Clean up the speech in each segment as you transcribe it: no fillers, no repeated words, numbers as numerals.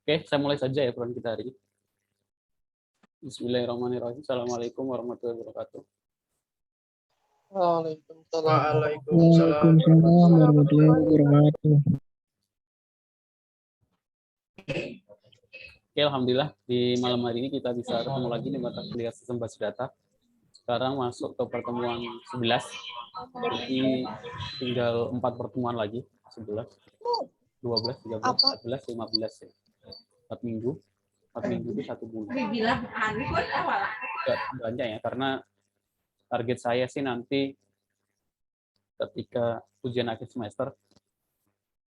Oke, saya mulai saja ya program kita hari ini. Bismillahirrahmanirrahim. Assalamualaikum warahmatullahi wabarakatuh. Waalaikumsalam warahmatullahi wabarakatuh. Oke, alhamdulillah di malam hari ini kita bisa ketemu lagi di mata kuliah sistem basis data. Sekarang masuk ke pertemuan 11. Jadi tinggal 4 pertemuan lagi, 11, 12, 13, 14, 15 ya. 4 minggu. 4 minggu itu 1 bulan. Enggak banyak ya, karena target saya sih nanti ketika ujian akhir semester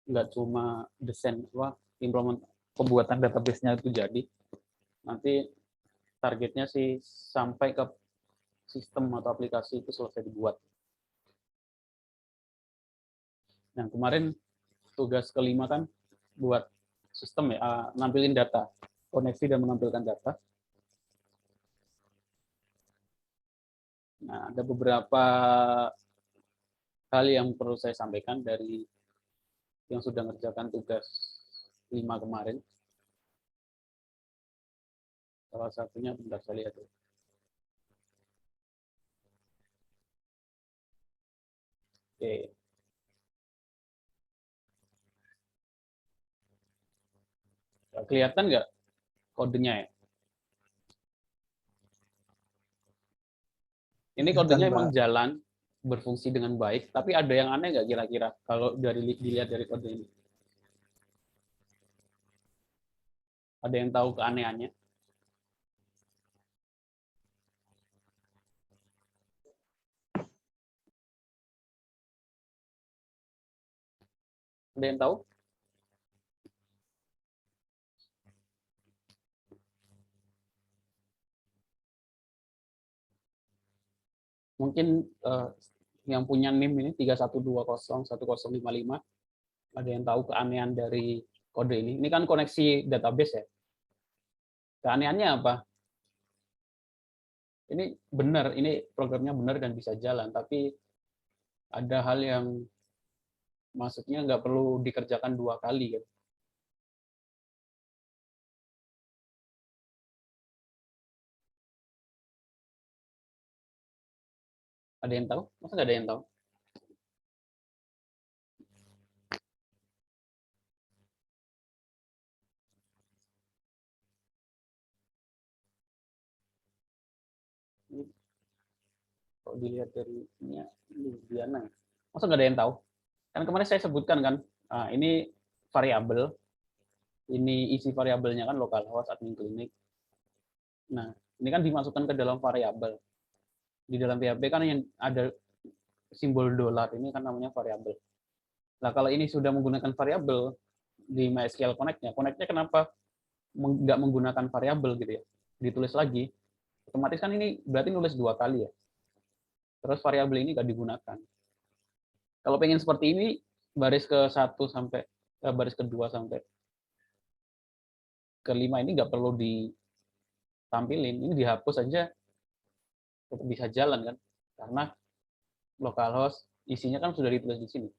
nggak cuma desain implement pembuatan database-nya itu jadi, nanti targetnya sih sampai ke sistem atau aplikasi itu selesai dibuat. Nah, kemarin tugas kelima kan buat sistem ya, nampilin data, koneksi dan menampilkan data. Nah, ada beberapa hal yang perlu saya sampaikan dari yang sudah mengerjakan tugas 5 kemarin. Salah satunya bentar saya lihat. Oke. Kelihatan nggak kodenya ya? Ini kodenya emang jalan, berfungsi dengan baik, tapi ada yang aneh nggak kira-kira kalau dilihat dari kode ini? Ada yang tahu keanehannya? Ada yang tahu? Mungkin yang punya NIM ini 31201055, ada yang tahu keanehan dari kode ini? Ini kan koneksi database ya. Keanehannya apa? Ini benar, ini programnya benar dan bisa jalan, tapi ada hal yang maksudnya nggak perlu dikerjakan 2 kali kan. Ada yang tahu? Masa nggak ada yang tahu? Ini, kalau dilihat dari ini, Diana. Masa nggak ada yang tahu? Kan kemarin saya sebutkan kan, ini variabel, ini isi variabelnya kan localhost admin clinic. Nah, ini kan dimasukkan ke dalam variabel. Di dalam PHP kan yang ada simbol $, ini kan namanya variabel. Nah, kalau ini sudah menggunakan variabel di MySQL Connect-nya kenapa nggak menggunakan variabel gitu ya? Ditulis lagi, otomatis kan ini berarti nulis 2 kali ya. Terus variabel ini nggak digunakan. Kalau pengen seperti ini, baris ke-1 sampai baris ke-2 sampai ke-5 ini nggak perlu ditampilin, ini dihapus aja tetap bisa jalan kan, karena localhost isinya kan sudah ditulis di sini.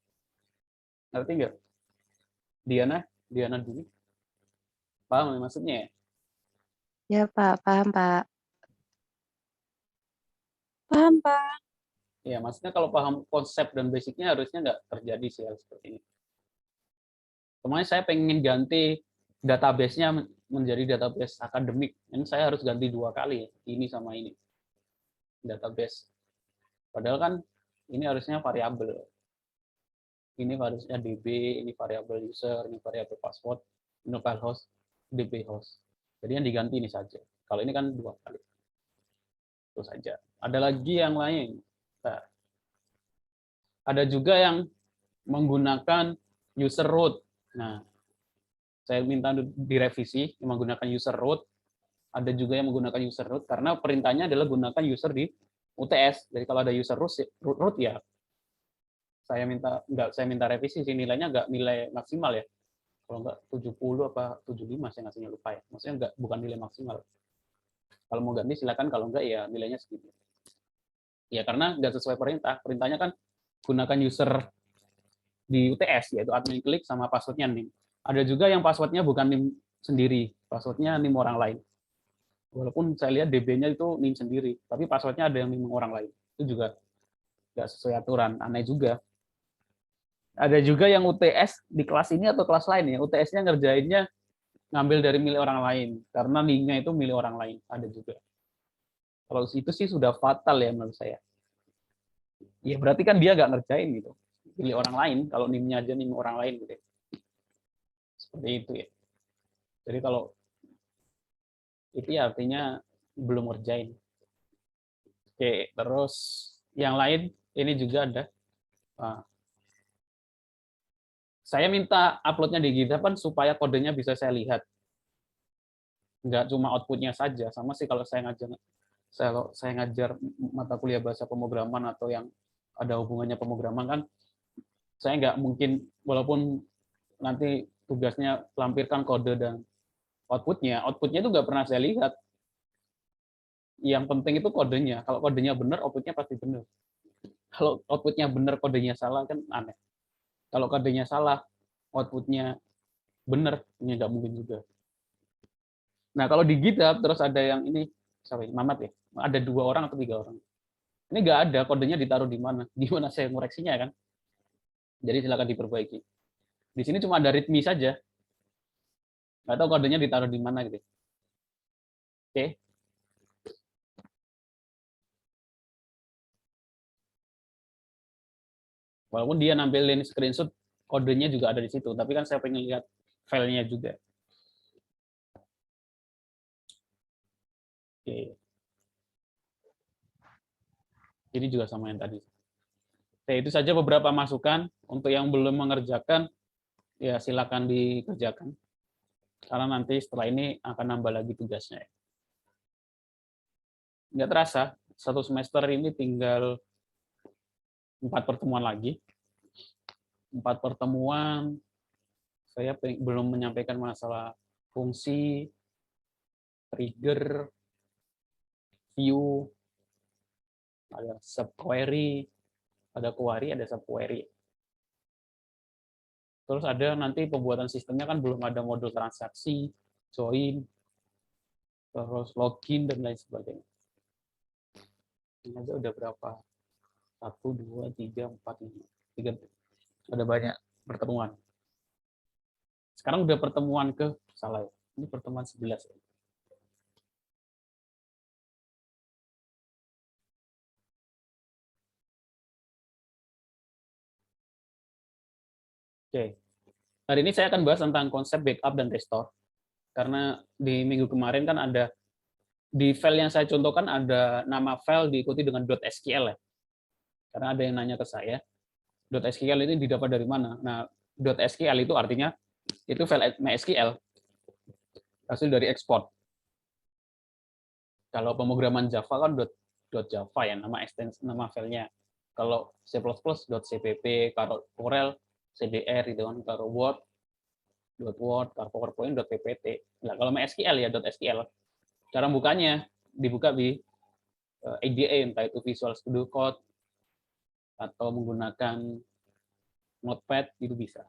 Ngerti nggak? Diana dulu. Paham maksudnya ya? Ya Pak, paham Pak. Paham, Pak. Ya, maksudnya kalau paham konsep dan basicnya harusnya nggak terjadi sih hal seperti ini. Kemarin saya pengen ganti database-nya menjadi database akademik. Ini saya harus ganti 2 kali, ini sama ini. Database. Padahal kan ini harusnya variabel. Ini harusnya DB, ini variabel user, ini variabel password, ini localhost, DB host. Jadi yang diganti ini saja. Kalau ini kan 2 kali. Itu saja. Ada lagi yang lain. Nah, ada juga yang menggunakan user root. Nah, saya minta direvisi yang menggunakan user root. Ada juga yang menggunakan user root karena perintahnya adalah gunakan user di UTS. Jadi kalau ada user root ya saya minta revisi sih, nilainya nggak nilai maksimal ya. Kalau nggak 70 apa 75 saya ngasihnya lupa ya. Maksudnya bukan nilai maksimal. Kalau mau ganti silakan, kalau nggak ya nilainya segitu. Ya karena nggak sesuai perintah. Perintahnya kan gunakan user di UTS yaitu admin klik sama passwordnya NIM. Ada juga yang passwordnya bukan NIM sendiri, passwordnya NIM orang lain. Walaupun saya lihat DB-nya itu NIM sendiri, tapi passwordnya ada yang NIM orang lain. Itu juga nggak sesuai aturan, aneh juga. Ada juga yang UTS di kelas ini atau kelas lain ya, UTS-nya ngerjainnya ngambil dari milik orang lain, karena NIM-nya itu milik orang lain, ada juga. Kalau itu sih sudah fatal ya menurut saya. Ya berarti kan dia nggak ngerjain gitu, milik orang lain, kalau NIM-nya aja NIM orang lain gitu. Seperti itu ya. Jadi kalau itu ya artinya belum ngerjain. Oke, terus yang lain ini juga ada. Nah, saya minta uploadnya di GitHub kan supaya kodenya bisa saya lihat. Nggak cuma outputnya saja. Sama sih kalau saya ngajar mata kuliah bahasa pemrograman atau yang ada hubungannya pemrograman kan, saya nggak mungkin, walaupun nanti tugasnya lampirkan kode dan outputnya itu nggak pernah saya lihat. Yang penting itu kodenya. Kalau kodenya benar, outputnya pasti benar. Kalau outputnya benar, kodenya salah kan aneh. Kalau kodenya salah, outputnya benar, ini nggak mungkin juga. Nah kalau di GitHub terus ada yang ini, sorry, Mamat ya, ada 2 orang atau 3 orang. Ini nggak ada, kodenya ditaruh di mana? Gimana saya ngoreksinya kan? Jadi silakan diperbaiki. Di sini cuma ada readme saja. Nggak tahu kodenya ditaruh di mana gitu. Oke. Walaupun dia nampilin screenshot, kodenya juga ada di situ. Tapi kan saya pengen lihat filenya juga. Oke. Ini juga sama yang tadi. Oke, itu saja beberapa masukan. Untuk yang belum mengerjakan, ya silakan dikerjakan. Karena nanti setelah ini akan nambah lagi tugasnya. Nggak terasa, 1 semester ini tinggal 4 pertemuan lagi. 4 pertemuan, saya belum menyampaikan masalah fungsi, trigger, view, ada subquery, ada query, ada subquery. Terus ada nanti pembuatan sistemnya kan belum ada modul transaksi, join, terus login, dan lain sebagainya. Ini aja udah berapa? 1, 2, 3, 4, 5. 3. Ada banyak pertemuan. Sekarang udah pertemuan salah ya. Ini pertemuan 11 ya. Oke. Hari ini saya akan bahas tentang konsep backup dan restore. Karena di minggu kemarin kan ada, di file yang saya contohkan ada nama file diikuti dengan .sql ya. Karena ada yang nanya ke saya, .sql ini didapat dari mana? Nah, .sql itu artinya itu file MySQL, hasil dari ekspor. Kalau pemrograman Java kan .java ya, nama filenya. Kalau C++ .cpp, kalau Corel CDR gitu kan, kalau Word kalau PowerPoint .ppt. Nah, kalau MySQL ya .sql. Cara bukanya dibuka di IDE, entah itu Visual Studio Code atau menggunakan Notepad, itu bisa.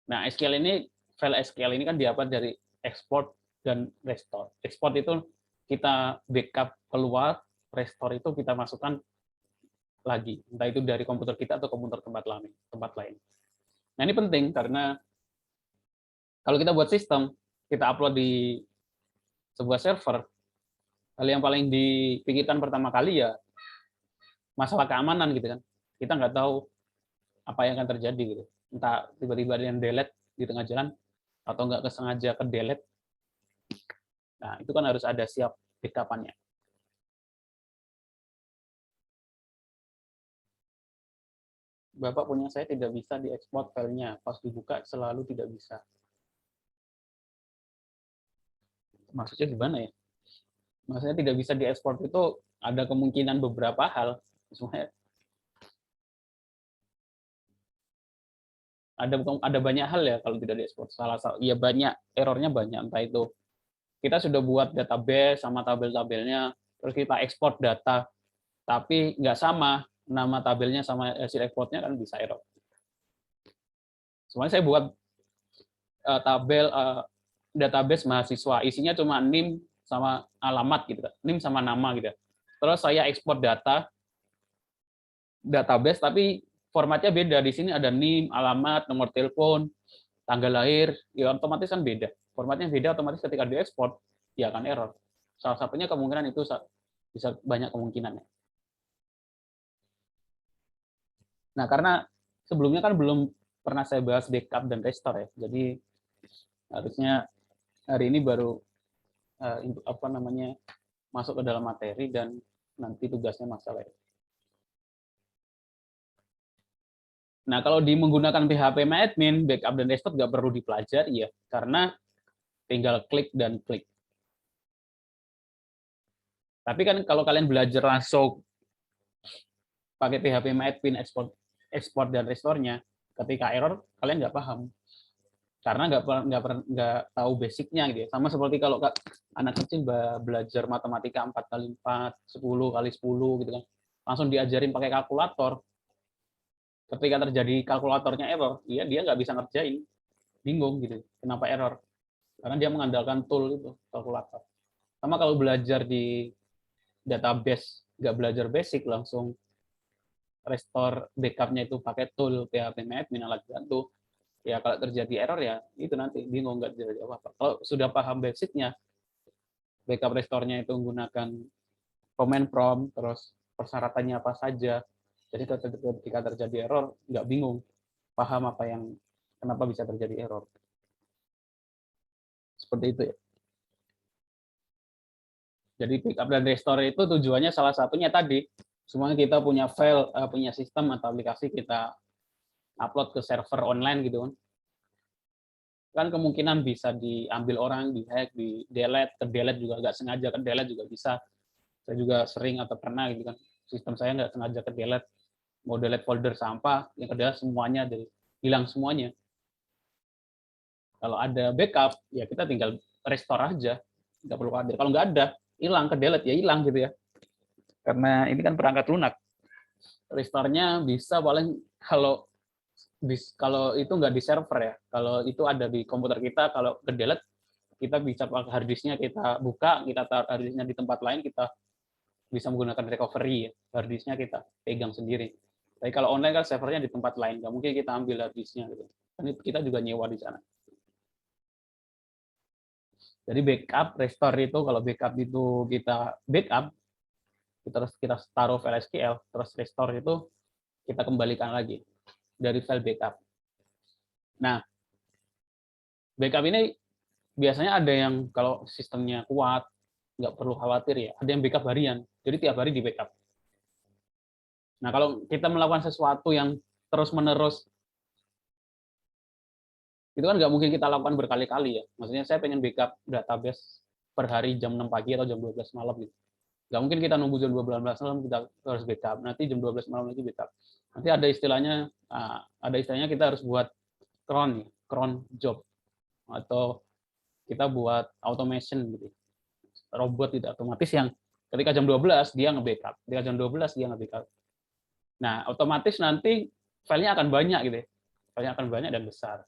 Nah, file SQL ini kan didapat dari export dan restore. Export itu kita backup keluar, restore itu kita masukkan lagi, entah itu dari komputer kita atau komputer tempat lain. Nah, ini penting karena kalau kita buat sistem, kita upload di sebuah server, hal yang paling dipikirkan pertama kali ya masalah keamanan gitu kan. Kita nggak tahu apa yang akan terjadi gitu. Entah tiba-tiba ada yang delete di tengah jalan atau nggak kesengaja ke delete. Nah, itu kan harus ada siap backup-annya. Bapak punya saya tidak bisa diekspor filenya, pas dibuka selalu tidak bisa. Maksudnya gimana ya? Maksudnya tidak bisa diekspor itu ada kemungkinan beberapa hal. Sebenarnya ada banyak hal ya kalau tidak diekspor. Ya banyak, errornya banyak. Entah itu kita sudah buat database sama tabel-tabelnya, terus kita ekspor data, tapi nggak sama nama tabelnya sama hasil ekspornya, kan bisa error. Sebenarnya saya buat tabel database mahasiswa, isinya cuma NIM sama alamat gitu, NIM sama nama gitu. Terus saya ekspor database, tapi formatnya beda. Di sini ada NIM, alamat, nomor telepon, tanggal lahir, ya otomatis kan beda. Formatnya beda, otomatis ketika diekspor, ya akan error. Salah satunya kemungkinan itu bisa banyak kemungkinannya. Nah, karena sebelumnya kan belum pernah saya bahas backup dan restore ya. Jadi harusnya hari ini baru masuk ke dalam materi dan nanti tugasnya masalah. Nah, kalau menggunakan PHP MyAdmin, backup dan restore nggak perlu dipelajari ya, karena tinggal klik dan klik. Tapi kan kalau kalian belajar langsung pakai PHP MyAdmin, ekspor dan restore-nya, ketika error kalian nggak paham, karena nggak tahu basicnya gitu ya. Sama seperti kalau anak kecil belajar matematika 4x4, 10x10 gitu kan, langsung diajarin pakai kalkulator. Ketika terjadi kalkulatornya error, dia nggak bisa ngerjain, bingung gitu, kenapa error? Karena dia mengandalkan tool itu, kalkulator. Sama kalau belajar di database, nggak belajar basic, langsung restore backup-nya itu pakai tool PHP MyAdmin alat bantu, ya kalau terjadi error ya itu nanti bingung, nggak terjadi apa-apa. Kalau sudah paham basicnya, backup restore-nya itu menggunakan command prompt, terus persyaratannya apa saja, jadi ketika terjadi error nggak bingung, paham kenapa bisa terjadi error. Seperti itu ya. Jadi backup dan restore itu tujuannya salah satunya tadi, semuanya kita punya file, punya sistem atau aplikasi, kita upload ke server online gitu kan kemungkinan bisa diambil orang, dihack, di delete juga nggak sengaja ke delete juga bisa. Saya juga sering atau pernah gitu kan, sistem saya nggak sengaja ke delete, mau delete folder sampah, yang kedua semuanya dari hilang semuanya. Kalau ada backup, ya kita tinggal restore aja, nggak perlu khawatir. Kalau nggak ada, hilang ke delete ya hilang gitu ya. Karena ini kan perangkat lunak. Restore-nya bisa paling kalau itu nggak di server ya, kalau itu ada di komputer kita, kalau ke delete kita bisa pakai hard disknya, kita buka, kita taruh hard disknya di tempat lain, kita bisa menggunakan recovery, hard disknya kita pegang sendiri. Tapi kalau online kan servernya di tempat lain, nggak mungkin kita ambil hard disknya gitu. Kan kita juga nyewa di sana. Jadi backup, restore itu kalau backup itu kita backup, terus kita taruh file SQL, terus restore itu kita kembalikan lagi dari file backup. Nah, backup ini biasanya ada yang kalau sistemnya kuat, nggak perlu khawatir ya. Ada yang backup harian, jadi tiap hari di backup. Nah, kalau kita melakukan sesuatu yang terus-menerus, itu kan nggak mungkin kita lakukan berkali-kali ya. Maksudnya saya pengen backup database per hari jam 6 pagi atau jam 12 malam gitu. Nggak mungkin kita nunggu jam 12 malam kita harus backup. Nanti jam 12 malam lagi backup. Nanti ada istilahnya kita harus buat cron job, atau kita buat automation gitu. Robot tidak otomatis yang ketika jam 12 dia nge-backup. Ketika jam 12 dia nge-backup. Nah, otomatis nanti filenya akan banyak gitu ya. Filenya akan banyak dan besar.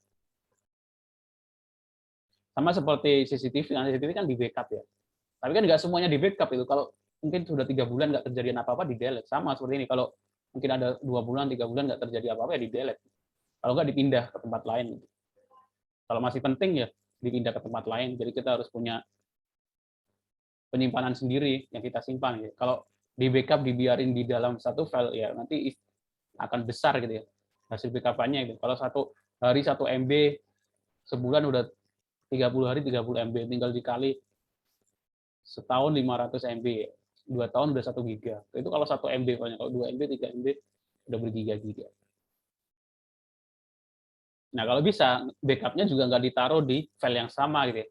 Sama seperti CCTV, nah CCTV kan di backup ya. Tapi kan nggak semuanya di backup itu. Kalau mungkin sudah 3 bulan nggak terjadi apa-apa, di delete. Sama seperti ini, kalau mungkin ada 2 bulan, 3 bulan nggak terjadi apa-apa, ya di delete. Kalau nggak dipindah ke tempat lain. Kalau masih penting ya dipindah ke tempat lain. Jadi kita harus punya penyimpanan sendiri yang kita simpan. Ya. Kalau di backup dibiarin di dalam satu file, ya nanti akan besar gitu ya hasil backup-nya itu. Kalau satu hari 1 MB, sebulan udah 30 hari 30 MB, tinggal dikali setahun 500 MB, 2 tahun udah 1 giga. Itu kalau 1 MB, kalau 2 MB, 3 MB udah bergiga-giga. Nah, kalau bisa backup-nya juga nggak ditaruh di file yang sama gitu ya.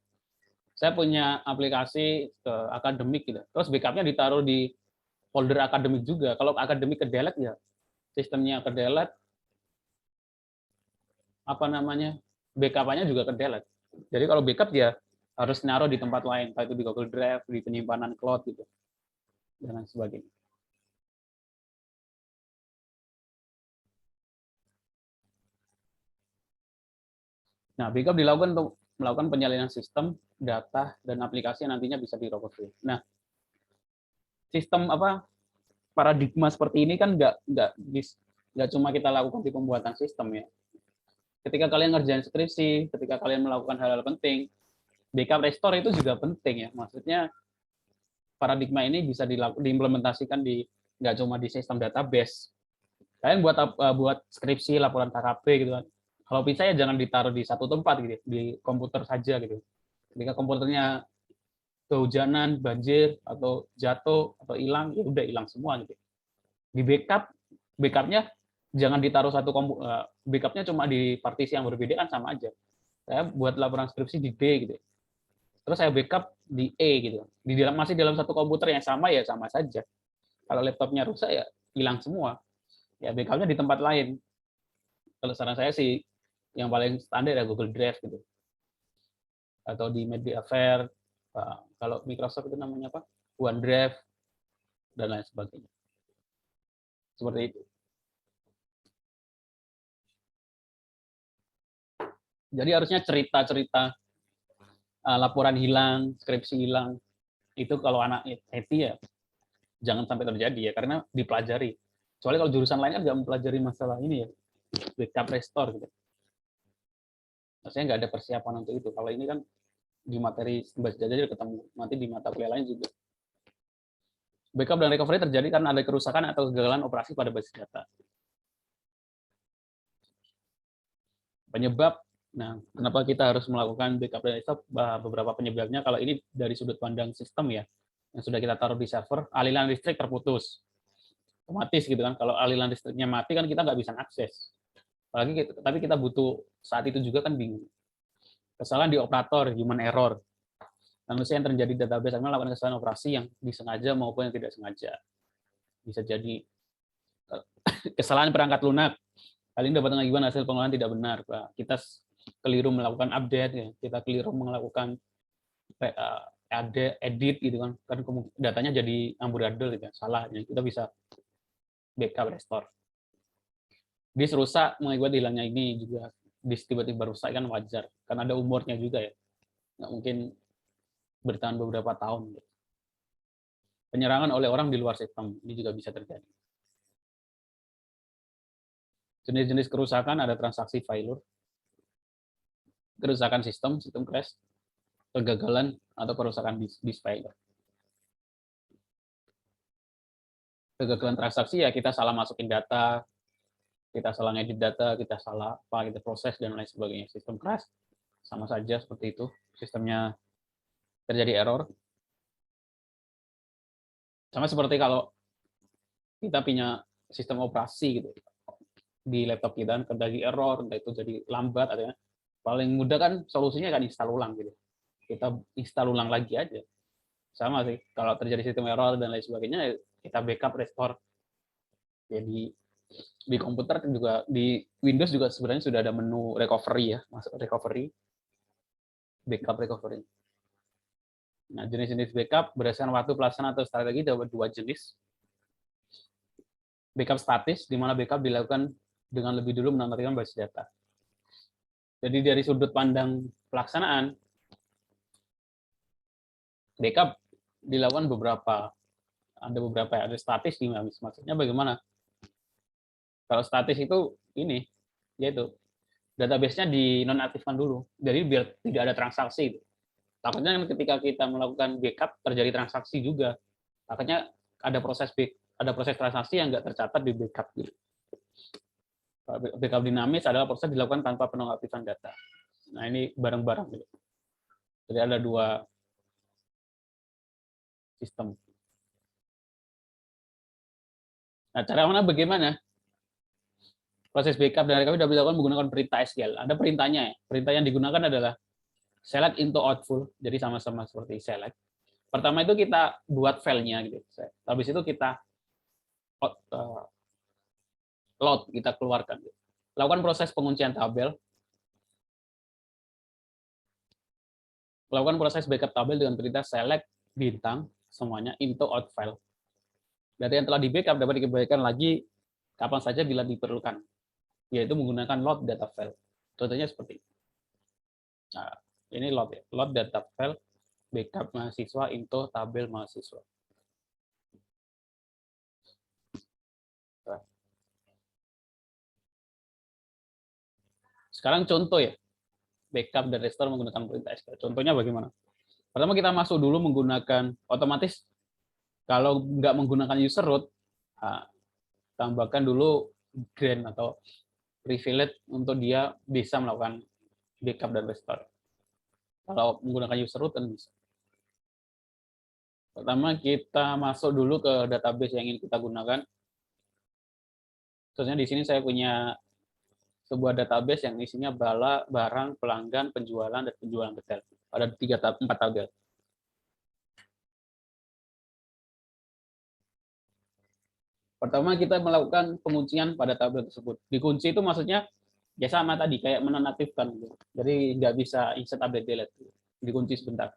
Saya punya aplikasi akademik gitu. Terus backup-nya ditaruh di folder akademik juga. Kalau akademik ke delete ya sistemnya ke delete, backup-nya juga ke delete. Jadi kalau backup dia harus naruh di tempat lain, entah itu di Google Drive, di penyimpanan cloud gitu, dan lain sebagainya. Nah, backup dilakukan untuk melakukan penyalinan sistem, data, dan aplikasi yang nantinya bisa di-recovery. Nah, sistem paradigma seperti ini kan nggak cuma kita lakukan di pembuatan sistem ya. Ketika kalian ngerjain skripsi, ketika kalian melakukan hal-hal penting, backup restore itu juga penting ya. Maksudnya paradigma ini bisa diimplementasikan nggak cuma di sistem database. Kalian buat skripsi, laporan KKP gitu kan. Kalau bisa ya jangan ditaruh di satu tempat gitu, di komputer saja gitu. Ketika komputernya kehujanan, banjir, atau jatuh, atau hilang, ya udah hilang semua gitu. Di backupnya jangan ditaruh backupnya cuma di partisi yang berbeda kan sama aja. Saya buat laporan skripsi di D gitu. Terus saya backup di E gitu. Masih dalam satu komputer yang sama ya sama saja. Kalau laptopnya rusak ya hilang semua. Ya backupnya di tempat lain. Kalau saran saya sih yang paling standar ya Google Drive gitu. Atau di Mediafire, kalau Microsoft itu namanya apa? OneDrive dan lain sebagainya. Seperti itu. Jadi harusnya cerita-cerita laporan hilang, skripsi hilang, itu kalau anak IT ya jangan sampai terjadi ya, karena dipelajari. Soalnya kalau jurusan lain kan nggak mempelajari masalah ini ya, backup restore gitu. Maksudnya nggak ada persiapan untuk itu. Kalau ini kan di materi baca aja ketemu, nanti di mata kuliah lain juga. Backup dan recovery terjadi karena ada kerusakan atau kegagalan operasi pada basis data. Penyebab, nah kenapa kita harus melakukan backup dan restore? Beberapa penyebabnya, kalau ini dari sudut pandang sistem ya, yang sudah kita taruh di server, aliran listrik terputus. Otomatis gitu kan, kalau aliran listriknya mati kan kita nggak bisa akses. Tapi kita butuh saat itu juga kan bingung. Kesalahan di operator, human error. Manusia yang terjadi database akan melakukan kesalahan operasi yang disengaja maupun yang tidak sengaja. Bisa jadi kesalahan perangkat lunak. Kali ini dapat pengajuan hasil pengolahan tidak benar. Kita keliru melakukan update, ya. Kita keliru melakukan edit gitu kan. Kan datanya jadi amburadul gitu, salah. Jadi kita bisa backup restore. Disk rusak mengakibat hilangnya ini juga. Disk tiba-tiba rusak kan wajar, karena ada umurnya juga ya. Nggak mungkin bertahan beberapa tahun. Penyerangan oleh orang di luar sistem, ini juga bisa terjadi. Jenis-jenis kerusakan ada transaksi failure, kerusakan sistem crash, kegagalan atau kerusakan disk failure. Kegagalan transaksi ya kita salah masukin data, kita salah ngedit data, kita salah kita proses dan lain sebagainya. Sistem crash sama saja seperti itu, sistemnya terjadi error. Sama seperti kalau kita punya sistem operasi gitu di laptop kita, terjadi error, entah itu jadi lambat, atau paling mudah kan solusinya kan install ulang gitu. Kita install ulang lagi aja. Sama sih, kalau terjadi sistem error dan lain sebagainya, kita backup restore. Jadi di komputer juga, di Windows juga sebenarnya sudah ada menu recovery ya, masuk recovery, backup recovery. Nah, jenis-jenis backup berdasarkan waktu pelaksanaan atau strategi dapat dua jenis. Backup statis, di mana backup dilakukan dengan lebih dulu menonaktifkan basis data. Jadi dari sudut pandang pelaksanaan, backup dilakukan ada statis dinamis. Maksudnya bagaimana? Kalau statis itu ini, yaitu database-nya dinonaktifkan dulu. Jadi biar tidak ada transaksi. Takutnya ketika kita melakukan backup terjadi transaksi juga. Takutnya ada proses transaksi yang nggak tercatat di backup gitu. Backup dinamis adalah proses dilakukan tanpa penonaktifan data. Nah, ini bareng-bareng gitu. Jadi ada dua sistem. Nah, cara mana bagaimana? Proses backup dan recovery dapat dilakukan menggunakan perintah SQL. Ada perintahnya ya. Perintah yang digunakan adalah select into outful. Jadi sama-sama seperti select. Pertama itu kita buat filenya gitu. Habis itu kita load, kita keluarkan. Lakukan proses penguncian tabel. Lakukan proses backup tabel dengan perintah select bintang semuanya into out file. Data yang telah di backup dapat dikembalikan lagi kapan saja bila diperlukan, yaitu menggunakan load data file. Contohnya seperti ini. Nah, Ini load ya. Load data file backup mahasiswa into tabel mahasiswa. Sekarang contoh ya, backup dan restore menggunakan perintah SQL. Contohnya bagaimana? Pertama kita masuk dulu menggunakan otomatis kalau nggak menggunakan user root, tambahkan dulu grant atau privilege untuk dia bisa melakukan backup dan restore. Kalau menggunakan user root kan bisa. Pertama kita masuk dulu ke database yang ingin kita gunakan. Contohnya di sini saya punya sebuah database yang isinya barang, pelanggan, penjualan, dan penjualan detail. Ada 4 tabel. Pertama kita melakukan penguncian pada tabel tersebut. Dikunci itu maksudnya ya sama tadi kayak menonaktifkan. Jadi nggak bisa insert update delete. Dikunci sebentar.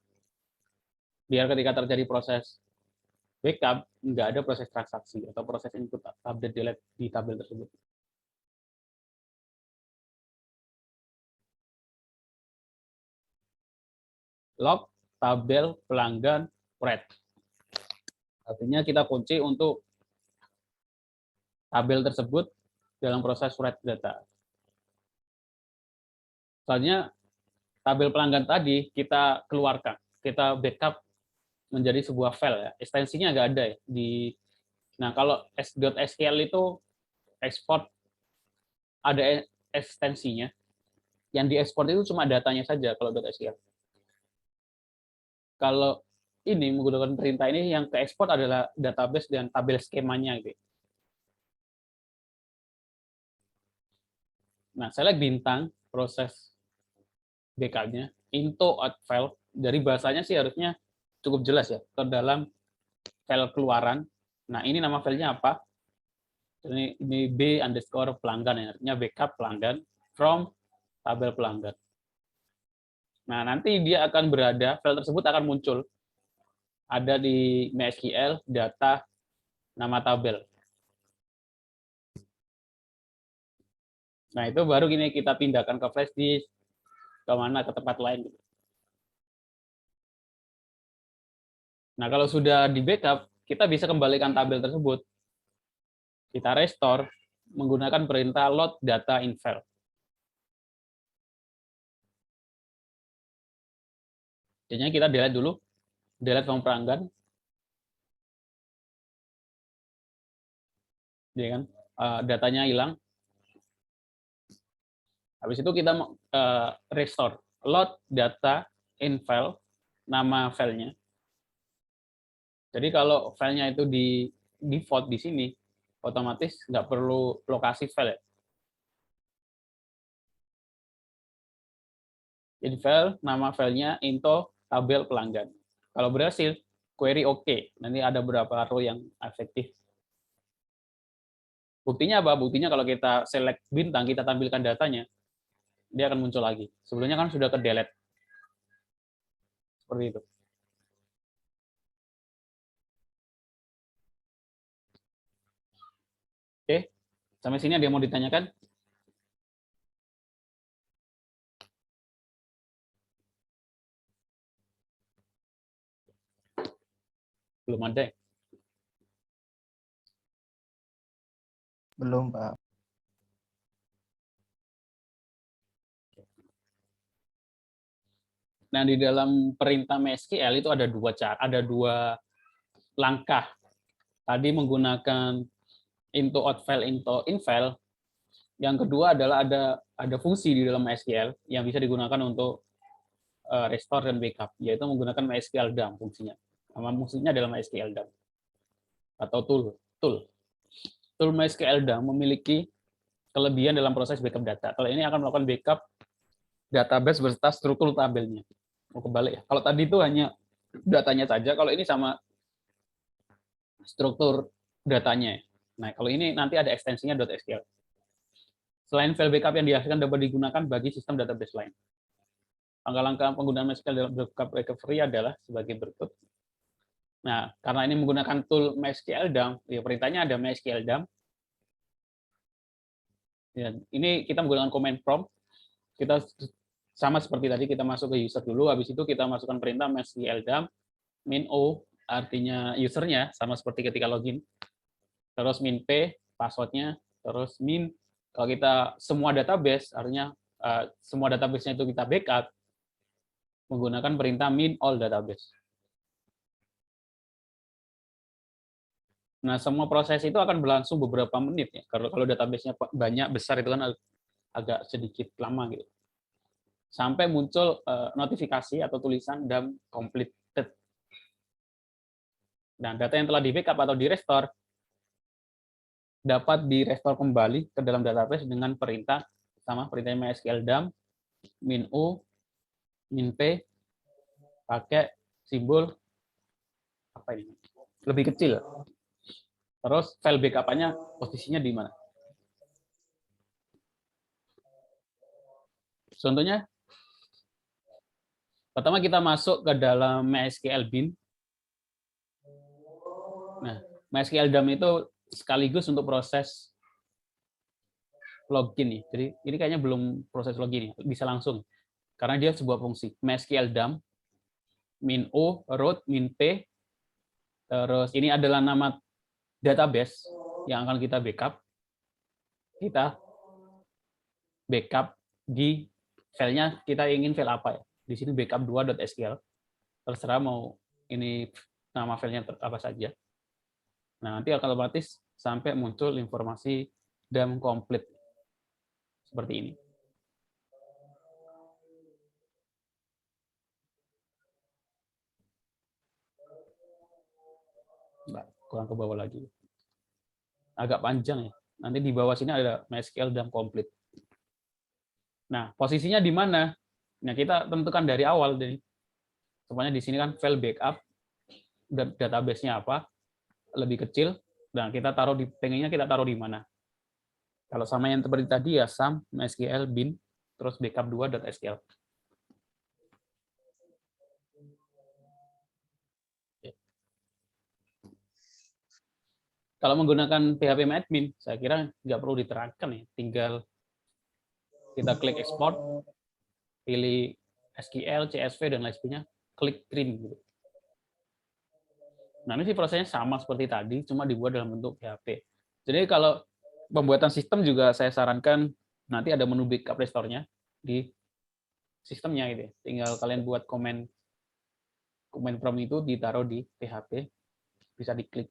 Biar ketika terjadi proses backup nggak ada proses transaksi atau proses input update delete di tabel tersebut. Log tabel pelanggan read. Artinya kita kunci untuk tabel tersebut dalam proses read data. Soalnya tabel pelanggan tadi kita keluarkan, kita backup menjadi sebuah file ya. Ekstensinya nggak ada ya di. Nah kalau s.sql itu ekspor ada ekstensinya. Yang diekspor itu cuma datanya saja kalau .sql. Kalau ini menggunakan perintah ini yang keekspor adalah database dan tabel skemanya gitu. Nah, select bintang proses backup-nya into out file. Dari bahasanya sih harusnya cukup jelas ya, ke dalam file keluaran. Nah, ini nama filenya apa? Ini b underscore pelanggan ya, artinya backup pelanggan from tabel pelanggan. Nah, nanti dia akan berada, file tersebut akan muncul. Ada di MySQL, data, nama tabel. Nah, itu baru gini kita pindahkan ke flash disk, ke mana, ke tempat lain. Nah, kalau sudah di backup, kita bisa kembalikan tabel tersebut. Kita restore menggunakan perintah load data in file. Jadinya kita delete dulu, delete from pelanggan, ya kan? Datanya hilang. Habis itu kita restore, load data in file, nama filenya. Jadi kalau filenya itu di default di sini, otomatis nggak perlu lokasi file. In file, nama filenya into tabel pelanggan. Kalau berhasil, query oke. Nanti ada beberapa row yang efektif. Buktinya apa? Buktinya kalau kita select bintang, kita tampilkan datanya, dia akan muncul lagi. Sebelumnya kan sudah ke delete. Seperti itu. Oke, sampai sini ada yang mau ditanyakan? Belum ada. Belum, Pak. Nah, di dalam perintah MySQL itu ada dua langkah. Tadi menggunakan into out file, into in file. Yang kedua adalah ada fungsi di dalam MySQL yang bisa digunakan untuk restore dan backup, yaitu menggunakan MySQL dump fungsinya. Nama fungsinya adalah MySQL dump atau tool MySQL dump memiliki kelebihan dalam proses backup data. Kalau ini akan melakukan backup database beserta struktur tabelnya. Mau kebalik ya. Kalau tadi itu hanya datanya saja, kalau ini sama struktur datanya. Nah, kalau ini nanti ada ekstensinya .sql. Selain file backup yang dihasilkan dapat digunakan bagi sistem database lain. Langkah-langkah penggunaan MySQL dalam backup recovery adalah sebagai berikut. Nah, karena ini menggunakan tool MySQL dump, ya perintahnya ada MySQL dump. Ya, ini kita menggunakan command prompt. Kita sama seperti tadi, kita masuk ke user dulu, habis itu kita masukkan perintah mysqldam min o, artinya usernya, sama seperti ketika login, terus min p, passwordnya, terus min, kalau kita semua database, artinya semua database-nya itu kita backup, menggunakan perintah min all database. Nah, semua proses itu akan berlangsung beberapa menit ya. Kalau database-nya banyak, besar, itu kan agak sedikit lama gitu. Sampai muncul notifikasi atau tulisan DAM completed. Nah, data yang telah di-backup atau di-restore dapat di-restore kembali ke dalam database dengan perintah sama perintah mysqldam min u min p pakai simbol apa ini? Lebih kecil. Terus file backup-nya posisinya di mana? Contohnya, pertama kita masuk ke dalam MySQL bin. Nah, MySQL-DAM itu sekaligus untuk proses login nih. Jadi ini kayaknya belum proses login, bisa langsung. Karena dia sebuah fungsi. MySQL-DAM min o root min p, terus ini adalah nama database yang akan kita backup. Kita backup di filenya, kita ingin file apa ya. Di sini backup 2.sql. Terserah mau ini nama filenya apa saja. Nah, nanti akan otomatis sampai muncul informasi DAM complete. Seperti ini. Nah, kurang ke bawah lagi. Agak panjang ya. Nanti di bawah sini ada MySQL DAM complete. Nah, posisinya di mana? Nah, kita tentukan dari awal. Jadi, semuanya di sini kan file backup, database-nya apa, lebih kecil, dan kita taruh pengennya kita taruh di mana. Kalau sama yang seperti tadi ya sum mysql bin terus backup 2.sql. Kalau menggunakan phpMyAdmin, saya kira nggak perlu diterangkan ya, tinggal kita klik export, pilih SQL, CSV dan lain sebagainya, klik print gitu. Nah, ini sih prosesnya sama seperti tadi, cuma dibuat dalam bentuk PHP. Jadi kalau pembuatan sistem juga saya sarankan nanti ada menu backup restore-nya di sistemnya gitu ya. Tinggal kalian buat komen from itu ditaruh di PHP, bisa diklik.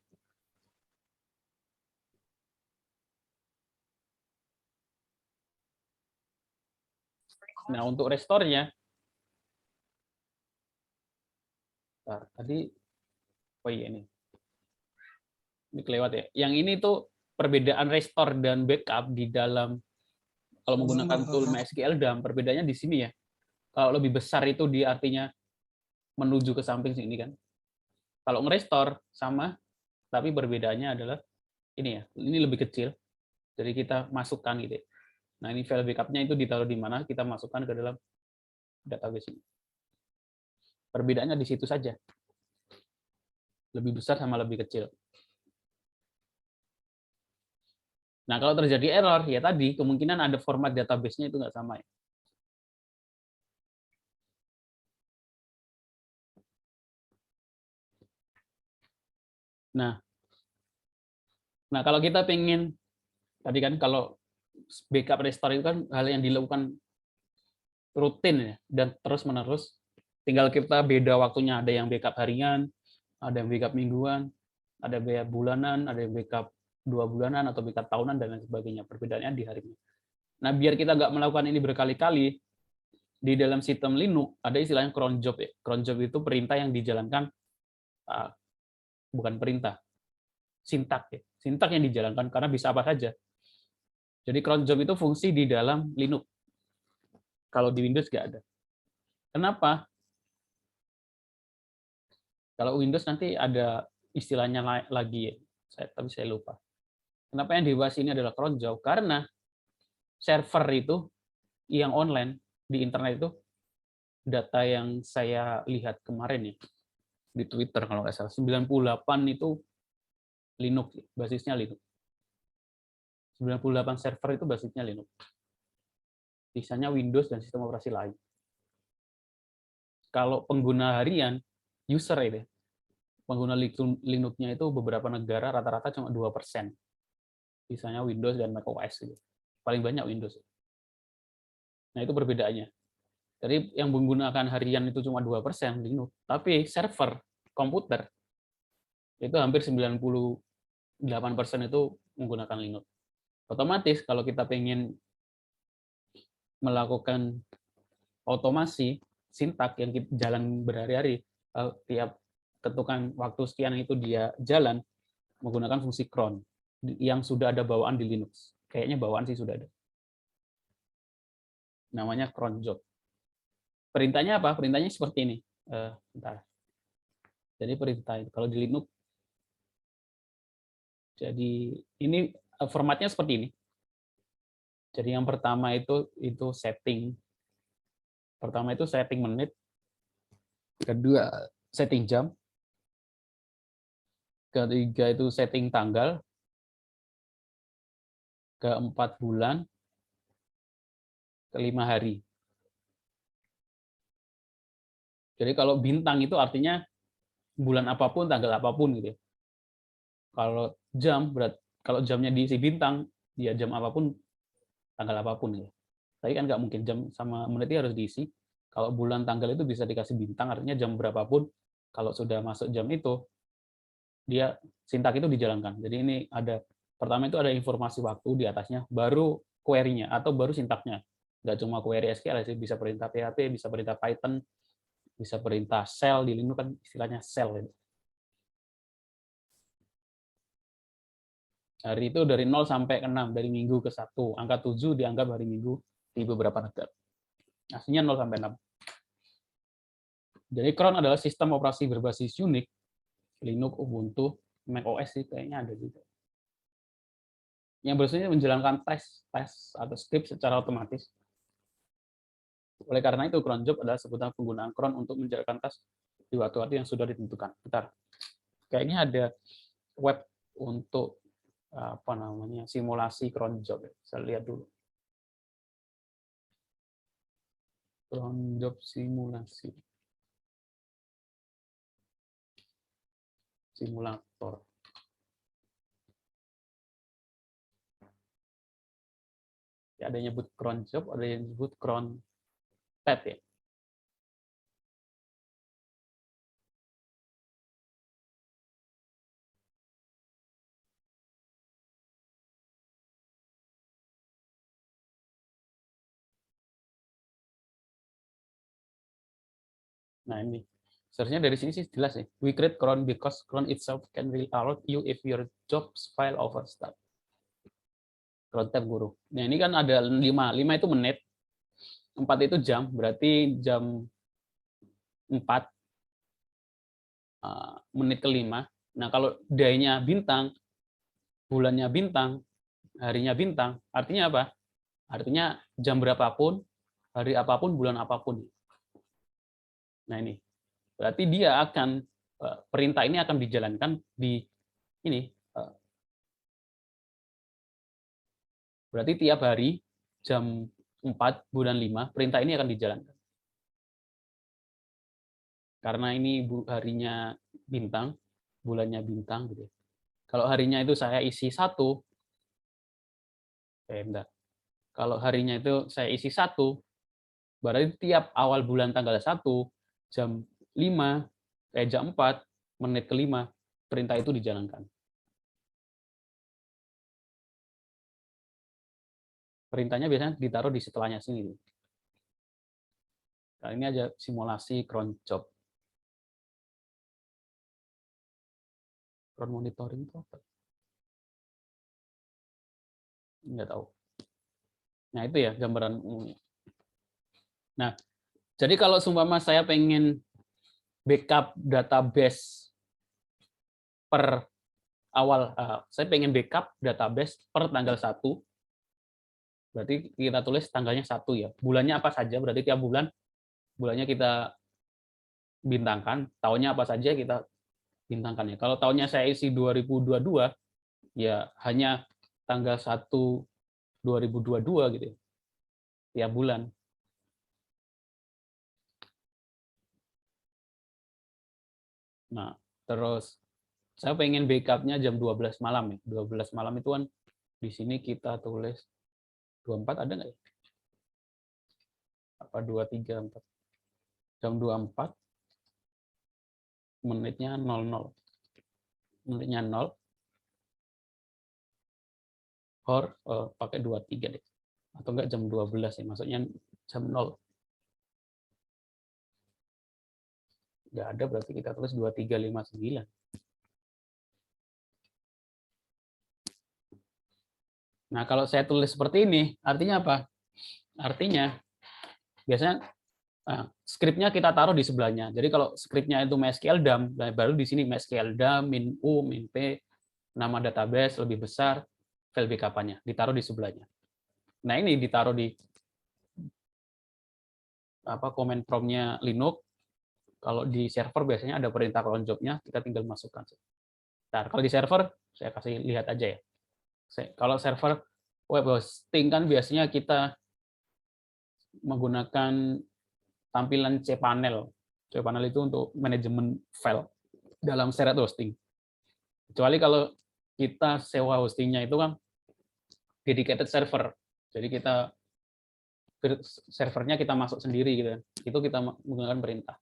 Nah, untuk restore-nya tadi oh iya ini kelewat ya. Yang ini tuh perbedaan restore dan backup di dalam kalau menggunakan tool MySQL DAM, perbedaannya di sini ya. Kalau lebih besar itu di artinya menuju ke samping sini kan. Kalau nge-restore sama, tapi perbedaannya adalah ini ya, ini lebih kecil. Jadi kita masukkan gitu ya. Nah, ini file backup-nya itu ditaruh di mana, kita masukkan ke dalam database ini. Perbedaannya di situ saja. Lebih besar sama lebih kecil. Nah, kalau terjadi error, ya tadi kemungkinan ada format database-nya itu nggak sama ya. Nah, kalau kita pengen, tadi kan kalau backup restore itu kan hal yang dilakukan rutin ya, dan terus-menerus. Tinggal kita beda waktunya, ada yang backup harian, ada yang backup mingguan, ada backup bulanan, ada yang backup 2 bulanan, atau backup tahunan, dan lain sebagainya. Perbedaannya di harinya. Nah, biar kita nggak melakukan ini berkali-kali, di dalam sistem Linux ada istilahnya cron job ya. Cron job itu perintah yang dijalankan, bukan perintah, sintak ya. Sintak yang dijalankan karena bisa apa saja. Jadi cron job itu fungsi di dalam Linux. Kalau di Windows nggak ada. Kenapa? Kalau Windows nanti ada istilahnya lagi ya, tapi saya lupa. Kenapa yang dibahas ini adalah cron job? Karena server itu yang online di internet itu, data yang saya lihat kemarin ya di Twitter kalau nggak salah, 98 itu Linux, basisnya Linux. 98 server itu basisnya Linux. Sisanya Windows dan sistem operasi lain. Kalau pengguna harian, user itu, pengguna Linux-nya itu beberapa negara rata-rata cuma 2%. Misalnya Windows dan macOS gitu. Paling banyak Windows. Nah, itu perbedaannya. Jadi yang menggunakan harian itu cuma 2% Linux, tapi server komputer itu hampir 98% itu menggunakan Linux. Otomatis kalau kita pengen melakukan otomasi sintak yang jalan berhari-hari, tiap ketukan waktu sekian itu dia jalan menggunakan fungsi cron yang sudah ada bawaan di Linux. Kayaknya bawaan sih sudah ada. Namanya cron job. Perintahnya apa? Perintahnya seperti ini. Bentar. Jadi perintah itu kalau di Linux, jadi ini formatnya seperti ini. Jadi yang pertama itu setting. Pertama itu setting menit. Kedua setting jam. Ketiga itu setting tanggal. Keempat bulan. Kelima hari. Jadi kalau bintang itu artinya bulan apapun, tanggal apapun gitu. Kalau jam kalau jamnya diisi bintang, ya jam apapun, tanggal apapun gitu. Tapi kan nggak mungkin jam sama menitnya harus diisi. Kalau bulan tanggal itu bisa dikasih bintang, artinya jam berapapun. Kalau sudah masuk jam itu, dia sintak itu dijalankan. Jadi ini ada pertama itu ada informasi waktu di atasnya, baru query-nya atau baru sintaknya. Nggak cuma query SQL, bisa perintah PHP, bisa perintah Python, bisa perintah shell di Linux kan istilahnya shell. Hari itu dari 0 sampai ke 6, dari minggu ke 1. Angka 7 dianggap hari Minggu di beberapa negara. Aslinya 0 sampai 6. Jadi cron adalah sistem operasi berbasis Unix, Linux, Ubuntu, macOS sih kayaknya ada juga. Yang biasanya menjalankan tes atau script secara otomatis. Oleh karena itu, cron job adalah sebutan penggunaan cron untuk menjalankan tes di waktu-waktu yang sudah ditentukan. Bentar. Kayaknya ada web untuk apa namanya simulasi cron job. Saya lihat dulu. Cron job simulasi. Simulator. Ya, ada yang nyebut cron job, ada yang nyebut cron tab ya. Nah ini, seharusnya dari sini sih jelas ya. We create cron because cron itself can really alert you if your jobs file overstart. Cron tab guru. Nah ini kan ada 5 itu menit, 4 itu jam, berarti jam 4 menit ke-5. Nah kalau day-nya bintang, bulannya bintang, harinya bintang, artinya apa? Artinya jam berapapun, hari apapun, bulan apapun. Nah ini, berarti dia akan perintah ini akan dijalankan di ini. Berarti tiap hari jam 4 bulan 5 perintah ini akan dijalankan. Karena ini harinya bintang, bulannya bintang gitu. Kalau harinya itu saya isi 1, kalau harinya itu saya isi 1, berarti tiap awal bulan tanggal 1 jam 5 jam 4 menit ke-5 perintah itu dijalankan. Perintahnya biasanya ditaruh di setelahnya sini. Nah, ini aja simulasi cron job. Cron monitoring itu apa? Nggak tahu. Nah, itu ya gambaran umumnya. Nah, jadi kalau seumpama saya pengen backup database per awal, saya pengen backup database per tanggal 1, berarti kita tulis tanggalnya 1 ya. Bulannya apa saja, berarti tiap bulannya kita bintangkan, tahunnya apa saja kita bintangkan ya. Kalau tahunnya saya isi 2022, ya hanya tanggal 1 2022 gitu ya. Tiap bulan. Nah, terus saya pengen backupnya jam 12 malam ya. 12 malam itu kan di sini kita tulis 24 ada nggak ya? Apa 23, 4? Jam 24 menitnya 00. Menitnya 0. Pakai 23 deh. Atau enggak jam 12 ya, maksudnya jam 0. Nggak ada, berarti kita tulis 2359. Nah, kalau saya tulis seperti ini, artinya apa? Artinya, biasanya skripnya kita taruh di sebelahnya. Jadi kalau skripnya itu MySQL dump, baru di sini MySQL dump, min U, min P, nama database lebih besar, file backup-nya, ditaruh di sebelahnya. Nah, ini ditaruh di command prompt-nya Linux. Kalau di server biasanya ada perintah cron job-nya, kita tinggal masukkan. Nah, kalau di server, saya kasih lihat aja ya. Kalau server web hosting kan biasanya kita menggunakan tampilan cPanel. cPanel itu untuk manajemen file dalam shared hosting. Kecuali kalau kita sewa hostingnya itu kan dedicated server. Jadi kita servernya kita masuk sendiri gitu. Itu kita menggunakan perintah.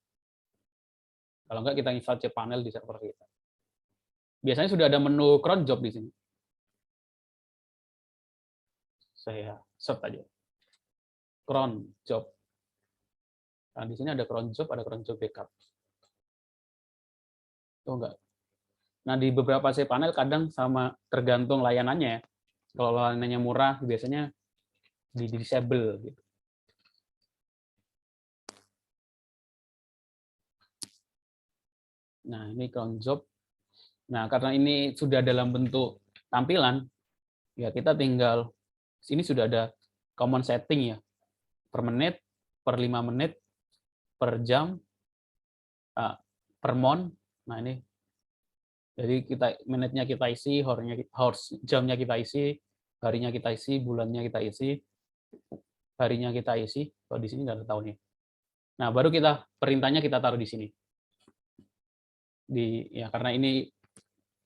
Kalau enggak kita install cPanel di server kita. Biasanya sudah ada menu cron job di sini. Saya search aja. Cron job. Nah, di sini ada cron job, ada cron job backup. Oh enggak. Nah, di beberapa cPanel kadang sama tergantung layanannya ya. Kalau layanannya murah biasanya di disable gitu. Nah, ini cron job. Nah, karena ini sudah dalam bentuk tampilan, ya kita tinggal sini sudah ada common setting ya. Per menit, per 5 menit, per jam, per month. Nah, ini jadi menitnya kita isi, jamnya kita isi, harinya kita isi, bulannya kita isi, harinya kita isi. Kalau di sini nggak ada tahunnya. Nah, baru perintahnya kita taruh di sini. Karena ini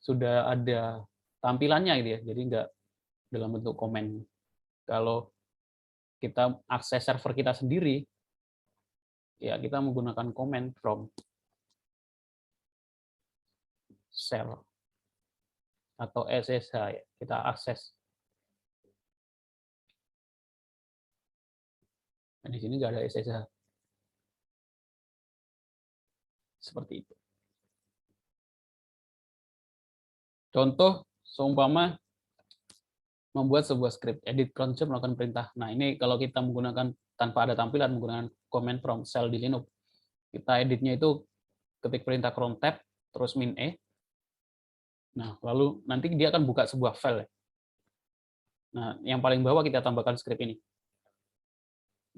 sudah ada tampilannya gitu ya, jadi nggak dalam bentuk komen. Kalau kita akses server kita sendiri, ya kita menggunakan command from shell atau SSH ya, kita akses. Nah, di sini nggak ada SSH. Seperti itu. Contoh, seumpama membuat sebuah script, edit cron job melakukan perintah. Nah, ini kalau kita menggunakan tanpa ada tampilan, menggunakan command from shell di Linux. Kita editnya itu ketik perintah cron tab, terus min E. Nah, lalu nanti dia akan buka sebuah file. Nah, yang paling bawah kita tambahkan script ini.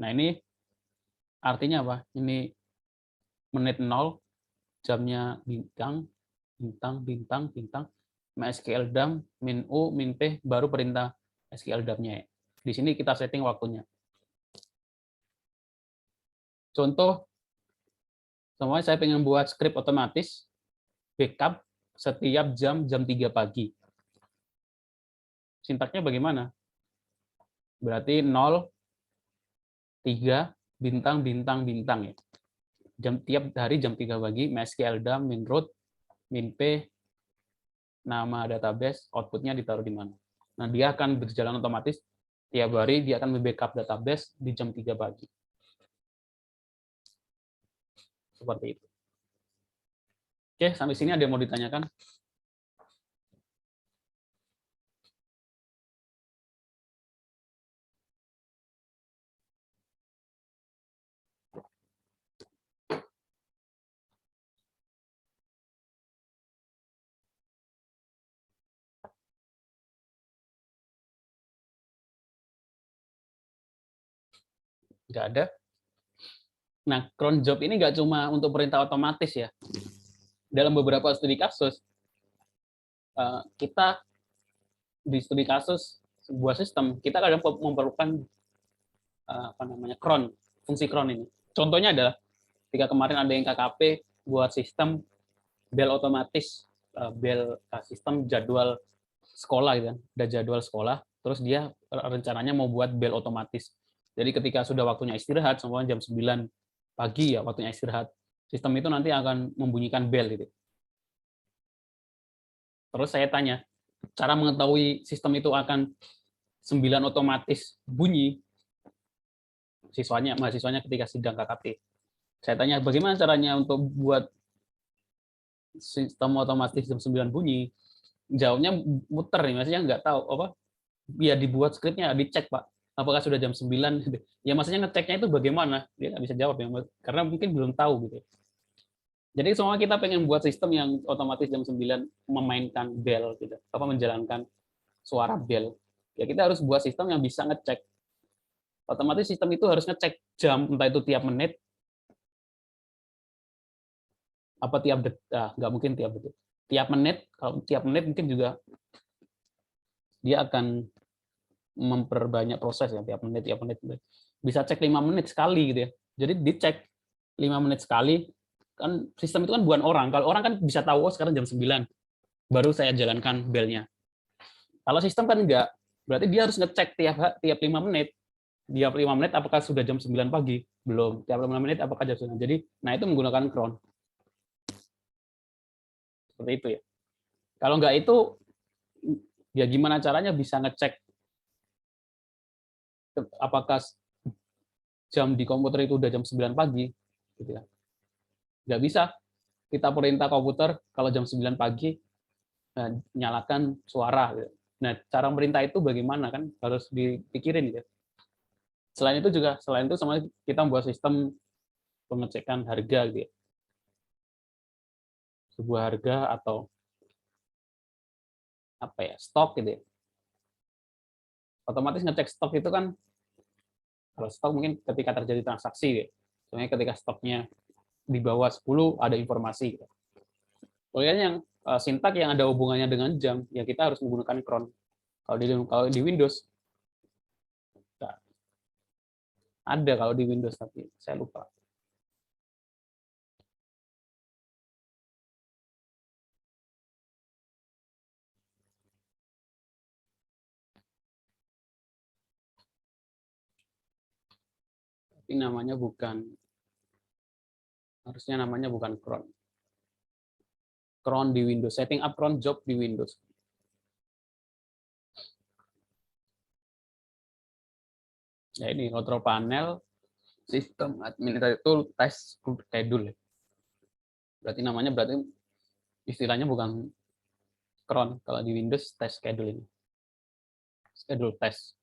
Nah, ini artinya apa? Ini menit 0, jamnya bintang, bintang, bintang, bintang, MySQL dump, min U, min P, baru perintah SQL dump-nya ya. Di sini kita setting waktunya. Contoh, semuanya saya pengen buat script otomatis, backup setiap jam 3 pagi. Sintaknya bagaimana? Berarti 0, 3, bintang, bintang, bintang ya. Tiap hari jam 3 pagi, MySQL dump, min root, min P, nama database, outputnya ditaruh di mana. Nah, dia akan berjalan otomatis, tiap hari dia akan membackup database di jam 3 pagi. Seperti itu. Oke, sampai sini ada yang mau ditanyakan? Nggak ada. Nah, cron job ini nggak cuma untuk perintah otomatis ya. Dalam beberapa studi kasus, kita di studi kasus sebuah sistem, kita kadang memerlukan cron, fungsi cron ini. Contohnya adalah ketika kemarin ada yang KKP buat sistem bel otomatis, bel sistem jadwal sekolah gitu kan, ada jadwal sekolah, terus dia rencananya mau buat bel otomatis. Jadi ketika sudah waktunya istirahat, semua jam 9 pagi ya waktunya istirahat, sistem itu nanti akan membunyikan bel gitu. Terus saya tanya, cara mengetahui sistem itu akan 9 otomatis bunyi, mahasiswanya ketika sidang KKP. Saya tanya, bagaimana caranya untuk buat sistem otomatis jam 9 bunyi? Jawabnya muter nih, maksudnya nggak tahu apa. Ya dibuat skripnya, dicek Pak, apakah sudah jam 9 gitu. Ya maksudnya ngeceknya itu bagaimana? Dia nggak bisa jawab ya, karena mungkin belum tahu gitu. Jadi semua kita pengen buat sistem yang otomatis jam 9 memainkan bel gitu, apa menjalankan suara bel. Ya kita harus buat sistem yang bisa ngecek. Otomatis sistem itu harus ngecek jam, entah itu tiap menit, apa tiap detik, nggak mungkin tiap detik. Tiap menit, kalau tiap menit mungkin juga dia akan memperbanyak proses ya, tiap menit. Bisa cek 5 menit sekali gitu ya. Jadi dicek 5 menit sekali, kan sistem itu kan bukan orang. Kalau orang kan bisa tahu, oh sekarang jam 9, baru saya jalankan belnya. Kalau sistem kan enggak, berarti dia harus ngecek tiap 5 menit. Tiap 5 menit apakah sudah jam 9 pagi? Belum. Tiap 5 menit apakah jam 9? Jadi, nah itu menggunakan cron. Seperti itu ya. Kalau enggak itu, ya gimana caranya bisa ngecek apakah jam di komputer itu udah jam 9 pagi? Gitu ya. Nggak bisa. Kita perintah komputer, kalau jam 9 pagi, nyalakan suara. Gitu. Nah, cara merintah itu bagaimana kan? Harus dipikirin gitu. Selain itu sama kita membuat sistem pengecekan harga gitu ya. Sebuah harga atau apa ya, stok gitu ya. Otomatis ngecek stok itu kan, kalau stok mungkin ketika terjadi transaksi gitu. Soalnya ketika stoknya di bawah 10 ada informasi gitu. Kemudian yang sintak yang ada hubungannya dengan jam, ya kita harus menggunakan cron. Kalau di Windows ada, kalau di Windows tapi saya lupa. Tapi harusnya namanya bukan cron. Cron di Windows, setting up cron job di Windows. Ya ini control panel, sistem administrator tool, test schedule. Berarti istilahnya bukan cron kalau di Windows, test schedule ini. Schedule test.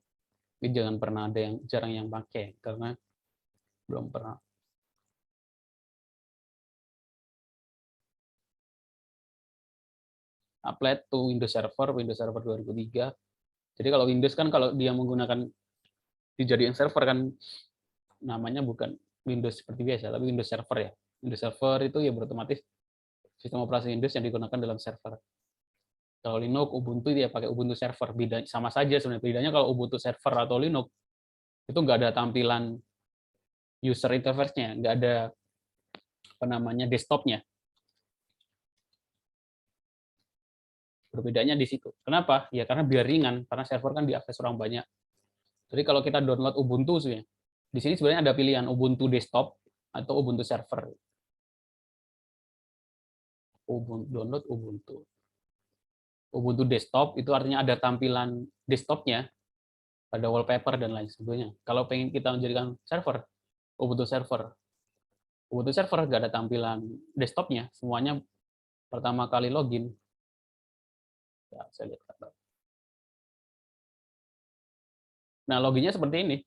Tapi jangan pernah ada yang jarang yang pakai karena belum pernah. Apply to Windows Server 2003. Jadi kalau Windows kan kalau dia menggunakan dijadikan server kan namanya bukan Windows seperti biasa, tapi Windows Server ya. Windows Server itu ya berotomatis sistem operasi Windows yang digunakan dalam server. Kalau Linux, Ubuntu dia pakai Ubuntu Server. Sama saja sebenarnya. Bedanya kalau Ubuntu Server atau Linux itu nggak ada tampilan user interface-nya, nggak ada desktop-nya. Berbedanya di situ. Kenapa? Ya karena biar ringan, karena server kan diakses orang banyak. Jadi kalau kita download Ubuntu sebenarnya, di sini sebenarnya ada pilihan Ubuntu desktop atau Ubuntu server. Download Ubuntu. Ubuntu desktop itu artinya ada tampilan desktopnya, ada wallpaper dan lain sebagainya. Kalau pengen kita menjadikan server, Ubuntu server. Ubuntu server nggak ada tampilan desktopnya, semuanya pertama kali login. Ya, saya lihat. Nah, loginnya seperti ini.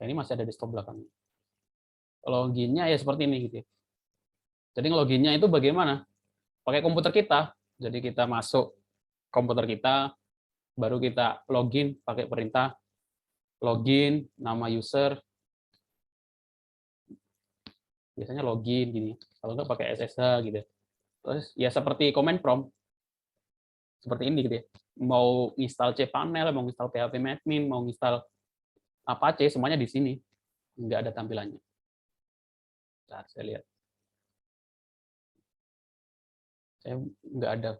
Ini masih ada desktop belakangnya. Loginnya ya seperti ini gitu. Jadi loginnya itu bagaimana? Pakai komputer kita. Jadi kita masuk komputer kita, baru kita login pakai perintah login, nama user, biasanya login gini. Kalau nggak pakai SSH gitu. Terus ya seperti command prompt, seperti ini gitu ya. Mau install cPanel, mau install phpMadmin, mau install Apache, semuanya di sini. Nggak ada tampilannya. Nah, saya lihat. Saya nggak ada.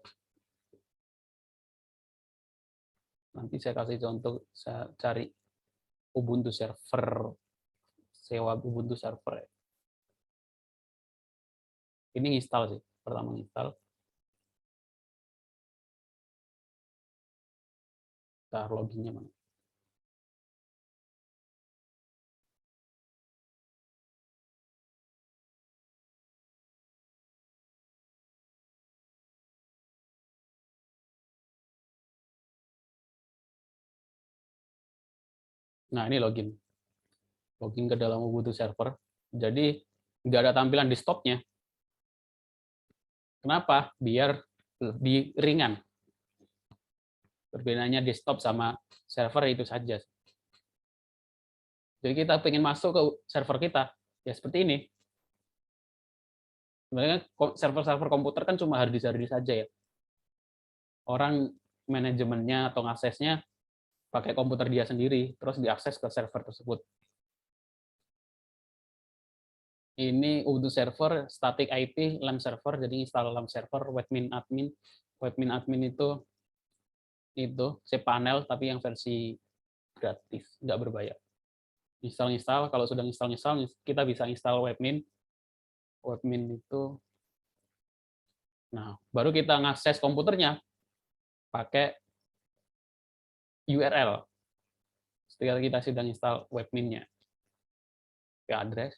Nanti saya kasih contoh, saya cari Ubuntu server, sewa Ubuntu server. Ini install sih, pertama install. Ntar loginnya mana? Nah, ini login. Login ke dalam Ubuntu server. Jadi, nggak ada tampilan desktop-nya. Kenapa? Biar lebih ringan. Perbedaannya desktop sama server itu saja. Jadi kita pengen masuk ke server kita, ya seperti ini. Sebenarnya server-server komputer kan cuma hard disk saja ya. Orang manajemennya atau aksesnya pakai komputer dia sendiri, terus diakses ke server tersebut. Ini Ubuntu server, static IP, LAMP server, jadi install LAMP server, webmin admin. Webmin admin itu cPanel, tapi yang versi gratis, nggak berbayar. Install, kalau sudah install, kita bisa install webmin. Webmin itu, nah, baru kita ngakses komputernya pakai URL. Setelah kita sudah install webminnya ke address.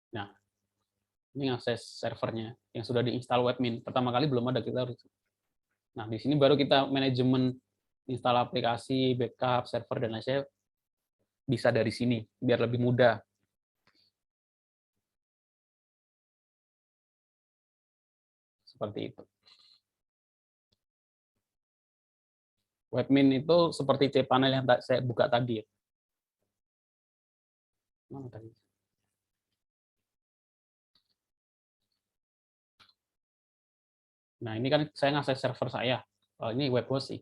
Nah, ini akses servernya yang sudah diinstal webmin. Pertama kali belum ada, kita harus. Nah, di sini baru kita manajemen install aplikasi, backup, server, dan lain-lain bisa dari sini, biar lebih mudah. Seperti itu. Webmin itu seperti cPanel yang saya buka tadi. Mana tadi? Nah, ini kan saya ngakses server saya. Oh, ini web hosting,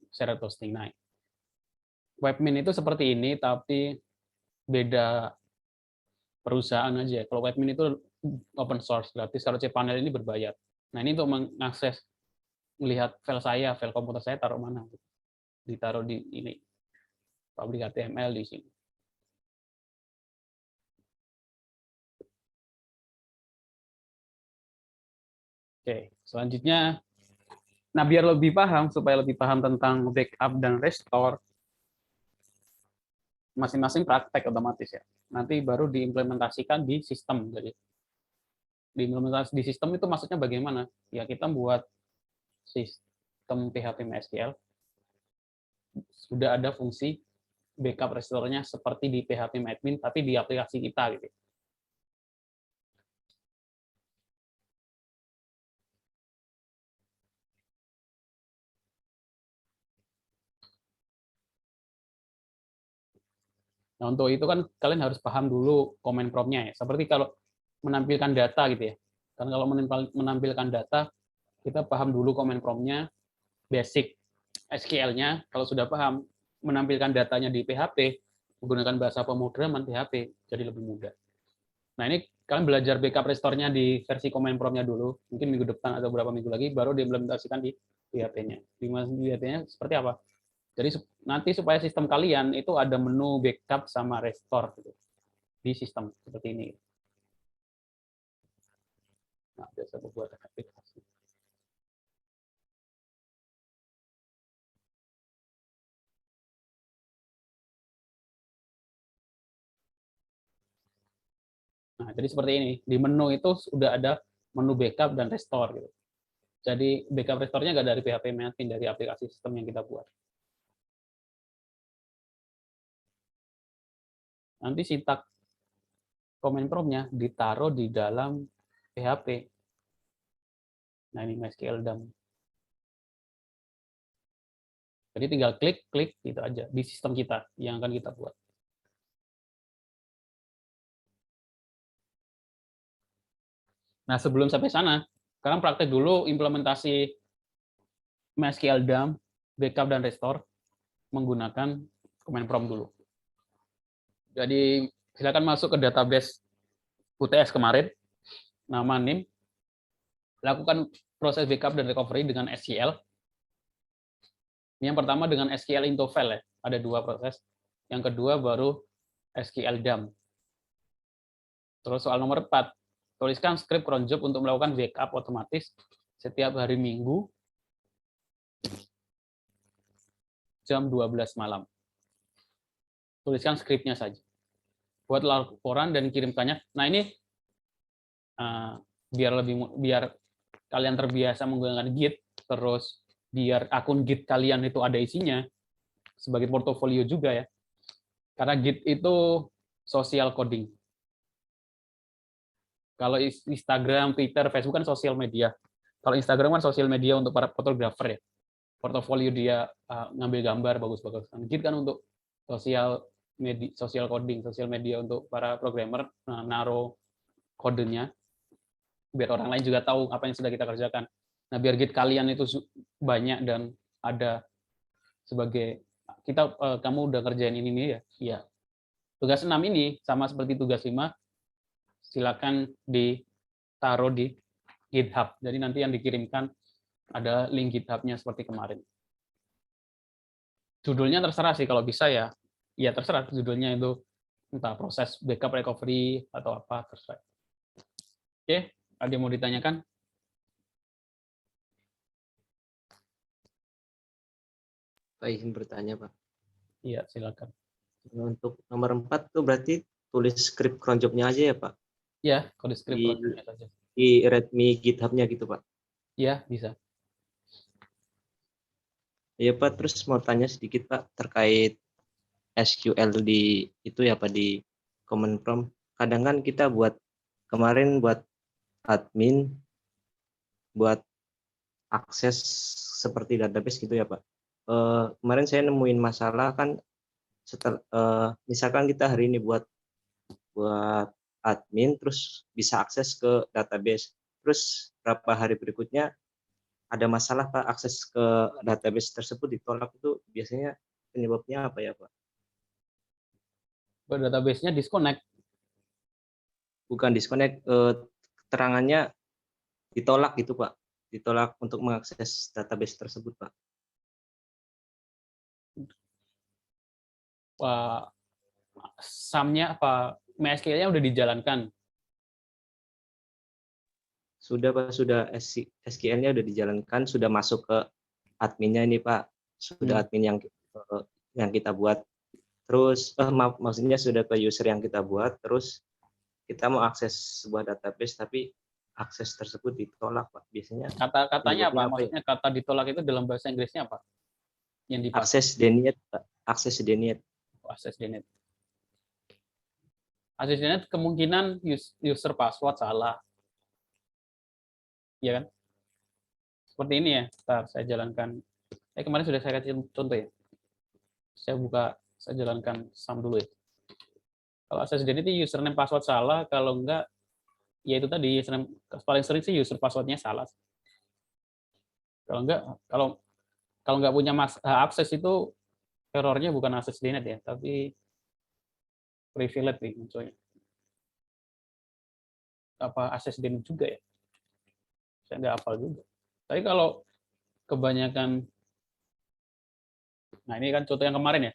shared hosting. Nah, webmin itu seperti ini, tapi beda perusahaan aja. Kalau webmin itu open source, gratis. Kalau cPanel ini berbayar. Nah, ini untuk mengakses, melihat file saya, file komputer saya taruh mana? Ditaruh di ini, pabrik HTML di sini. Oke, selanjutnya, nah biar lebih paham, supaya lebih paham tentang backup dan restore, masing-masing praktek otomatis ya. Nanti baru diimplementasikan di sistem. Jadi diimplementasi di sistem itu maksudnya bagaimana? Ya kita buat sistem PHP MySQL, sudah ada fungsi backup restore-nya seperti di PHP MyAdmin, tapi di aplikasi kita gitu. Nah, untuk itu kan kalian harus paham dulu command prompt-nya ya. Seperti kalau menampilkan data gitu ya. Kan kalau menampilkan data, kita paham dulu command prompt-nya, basic SQL-nya. Kalau sudah paham menampilkan datanya di PHP, menggunakan bahasa pemrograman PHP, jadi lebih mudah. Nah, ini kalian belajar backup restore-nya di versi command prompt-nya dulu. Mungkin minggu depan atau beberapa minggu lagi, baru diimplementasikan di PHP-nya. Di PHP-nya seperti apa? Jadi nanti supaya sistem kalian itu ada menu backup sama restore gitu, di sistem seperti ini. Nah, biasa buat aplikasi. Nah, jadi seperti ini. Di menu itu sudah ada menu backup dan restore gitu. Jadi backup restore-nya nggak dari PHP Admin, dari aplikasi sistem yang kita buat. Nanti sintak command prompt-nya ditaruh di dalam PHP. Nah, ini MySQL dump. Jadi tinggal klik gitu aja di sistem kita yang akan kita buat. Nah, sebelum sampai sana, sekarang praktek dulu implementasi MySQL dump, backup dan restore menggunakan command prompt dulu. Jadi silakan masuk ke database UTS kemarin, nama NIM, lakukan proses backup dan recovery dengan SQL. Yang pertama dengan SQL into file ya, ada 2 proses. Yang kedua baru SQL dump. Terus soal nomor 4, tuliskan script cron job untuk melakukan backup otomatis setiap hari Minggu jam 12 malam. Tuliskan skripnya saja. Buat laporan dan kirimkannya. Nah ini biar kalian terbiasa menggunakan Git, terus biar akun Git kalian itu ada isinya sebagai portofolio juga ya. Karena Git itu social coding. Kalau Instagram, Twitter, Facebook kan sosial media. Kalau Instagram kan sosial media untuk para fotografer ya. Portofolio dia ngambil gambar bagus-bagus. Git kan untuk social coding, sosial media untuk para programmer naruh kodenya biar orang lain juga tahu apa yang sudah kita kerjakan. Nah, biar Git kalian itu banyak dan ada sebagai kamu udah kerjain ini nih ya. Iya. Tugas 6 ini sama seperti tugas 5 silakan ditaruh di GitHub. Jadi nanti yang dikirimkan ada link GitHub-nya seperti kemarin. Judulnya terserah sih kalau bisa ya. Ya terserah judulnya itu entah proses backup recovery atau apa terserah. Oke, ada yang mau ditanyakan? Pak izin bertanya Pak. Iya, silakan. Untuk nomor 4 tuh berarti tulis script cron job-nya aja ya Pak? Ya, kode script saja. Di readme GitHub-nya gitu Pak? Iya, bisa. Iya Pak, terus mau tanya sedikit Pak terkait SQL di itu ya Pak, di command prompt. Kadang kan kita kemarin buat admin, buat akses seperti database gitu ya Pak. Kemarin saya nemuin masalah kan misalkan kita hari ini buat admin terus bisa akses ke database, terus berapa hari berikutnya ada masalah Pak, akses ke database tersebut ditolak, itu biasanya penyebabnya apa ya Pak? Database-nya disconnect. Bukan disconnect, keterangannya ditolak gitu Pak, ditolak untuk mengakses database tersebut Pak. SAM-nya apa, MySQL-nya udah dijalankan? Sudah Pak, sudah SQL-nya udah dijalankan, sudah masuk ke adminnya ini Pak, sudah admin yang kita buat. Terus maksudnya sudah ke user yang kita buat, terus kita mau akses sebuah database tapi akses tersebut ditolak Pak. Biasanya katanya apa? Maksudnya ya? kata ditolak itu dalam bahasa Inggrisnya apa? Yang dipakai? Akses denied Pak. Akses denied. Akses denied. Akses denied kemungkinan user password salah. Iya kan? Seperti ini ya. Bentar, saya jalankan. Kemarin sudah saya kasih contoh ya. Saya jalankan SAM dulu ya. Kalau akses denied itu username password salah, kalau enggak ya itu tadi username, paling sering sih user password-nya salah. Kalau enggak, kalau nggak punya akses itu errornya bukan akses denied ya, tapi privilege nih munculnya. Apa akses denied juga ya? Saya nggak hafal juga. Tapi kalau kebanyakan, nah ini kan contoh yang kemarin ya,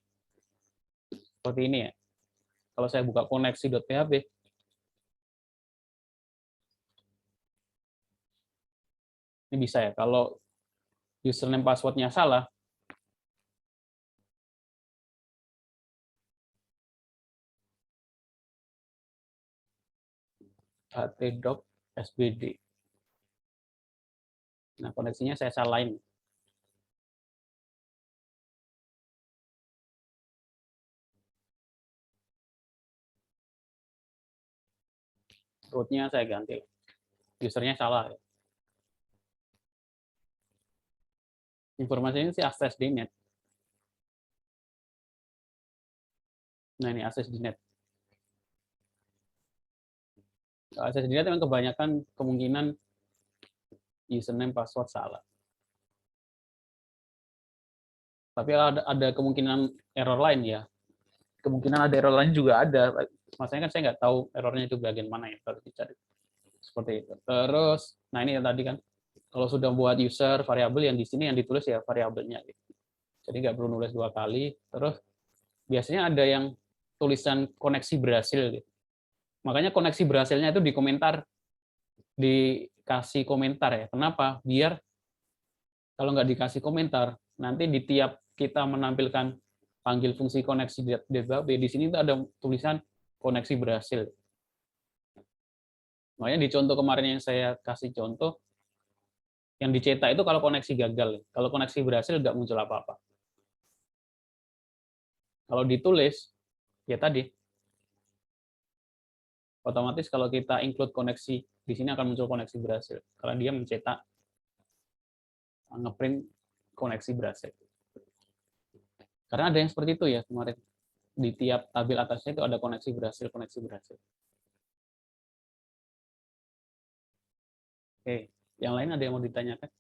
seperti ini ya. Kalau saya buka koneksi.php, ini bisa ya. Kalau username password-nya salah, ht.sbd. Nah, koneksinya saya salahin. Root-nya saya ganti. Usernya salah. Ya. Informasinya sih akses denied. Nah, ini akses denied. Akses denied memang kebanyakan kemungkinan username password salah. Tapi ada kemungkinan error lain ya. kemungkinan ada error lain juga ada. Maksudnya kan saya nggak tahu errornya itu bagian mana ya, harus dicari. Seperti itu. Terus, nah ini yang tadi kan, kalau sudah buat user variabel yang di sini yang ditulis ya variabelnya. Gitu. Jadi nggak perlu nulis 2 kali. Terus biasanya ada yang tulisan koneksi berhasil. Gitu. Makanya koneksi berhasilnya itu di komentar, dikasih komentar ya. Kenapa? Biar kalau nggak dikasih komentar, nanti di tiap kita menampilkan panggil fungsi koneksi database, di sini tuh ada tulisan koneksi berhasil. Makanya di contoh kemarin yang saya kasih contoh, yang dicetak itu kalau koneksi gagal. Kalau koneksi berhasil nggak muncul apa-apa. Kalau ditulis, ya tadi, otomatis kalau kita include koneksi, di sini akan muncul koneksi berhasil. Karena dia mencetak, ngeprint koneksi berhasil. Karena ada yang seperti itu ya kemarin. Di tiap tabel atasnya itu ada koneksi berhasil, koneksi berhasil. Oke, yang lain ada yang mau ditanyakan?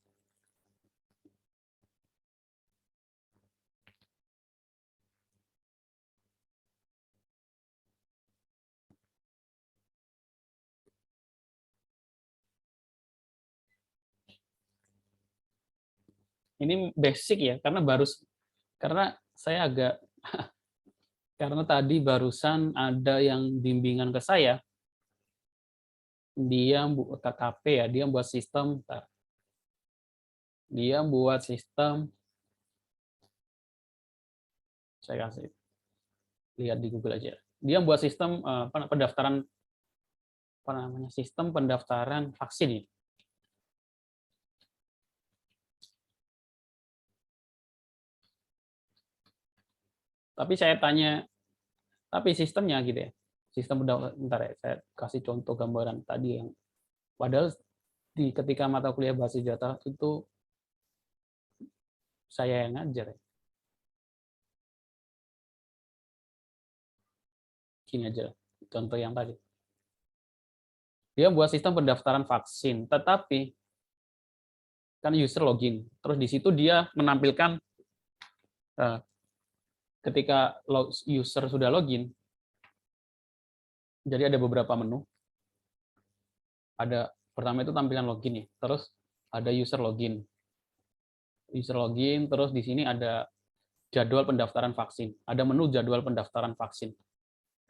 Ini basic ya, karena saya agak karena tadi barusan ada yang bimbingan ke saya, dia KKP ya, dia buat sistem, saya kasih lihat di Google aja. Dia buat sistem pendaftaran sistem pendaftaran vaksin ya. Tapi saya tanya, tapi sistemnya gitu ya. Sistem bentar ya, saya kasih contoh gambaran tadi yang padahal ketika mata kuliah basis data itu saya yang ngajar ya. Gini aja contoh yang tadi. Dia buat sistem pendaftaran vaksin, tetapi kan user login. Terus di situ dia menampilkan ketika user sudah login, jadi ada beberapa menu. Ada pertama itu tampilan login ya. Terus ada user login. User login, terus di sini ada jadwal pendaftaran vaksin. Ada menu jadwal pendaftaran vaksin.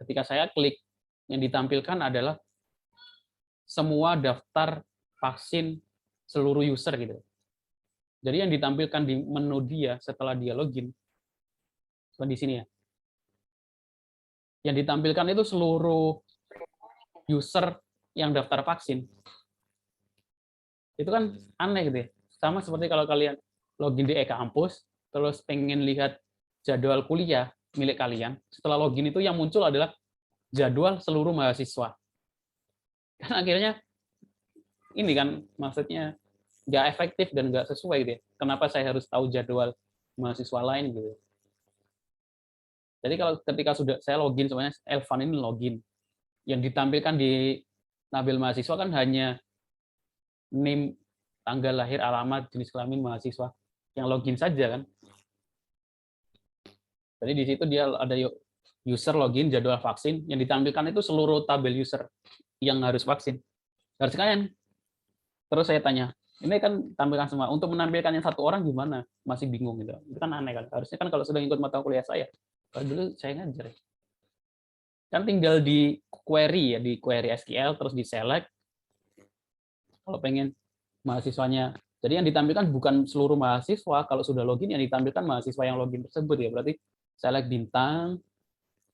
Ketika saya klik, yang ditampilkan adalah semua daftar vaksin seluruh user gitu. Jadi yang ditampilkan di menu dia setelah dia login, di sini ya. Yang ditampilkan itu seluruh user yang daftar vaksin. Itu kan aneh gitu ya. Sama seperti kalau kalian login di e-kampus, terus pengen lihat jadwal kuliah milik kalian, setelah login itu yang muncul adalah jadwal seluruh mahasiswa. Kan akhirnya ini kan maksudnya nggak efektif dan nggak sesuai gitu ya. Kenapa saya harus tahu jadwal mahasiswa lain gitu. Jadi kalau ketika sudah saya login, sebenarnya Elvan ini login, yang ditampilkan di tabel mahasiswa kan hanya name, tanggal lahir, alamat, jenis kelamin mahasiswa, yang login saja kan. Jadi di situ dia ada user login, jadwal vaksin, yang ditampilkan itu seluruh tabel user yang harus vaksin. Harus kalian. Terus saya tanya, ini kan tampilkan semua. Untuk menampilkan yang satu orang gimana? Masih bingung gitu. Itu kan aneh kan. Harusnya kan kalau sudah ikut mata kuliah saya, kalau dulu saya ngajar. Kan tinggal di query ya, di query SQL terus di select. Kalau pengen mahasiswanya. Jadi yang ditampilkan bukan seluruh mahasiswa. Kalau sudah login yang ditampilkan mahasiswa yang login tersebut ya. Berarti select bintang,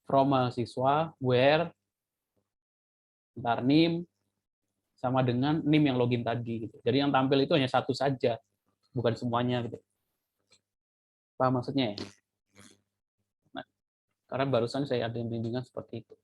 from mahasiswa, where, ntar name, sama dengan NIM yang login tadi. Gitu. Jadi yang tampil itu hanya satu saja, bukan semuanya. Gitu. Paham maksudnya ya? Nah, karena barusan saya ada yang bimbingan seperti itu.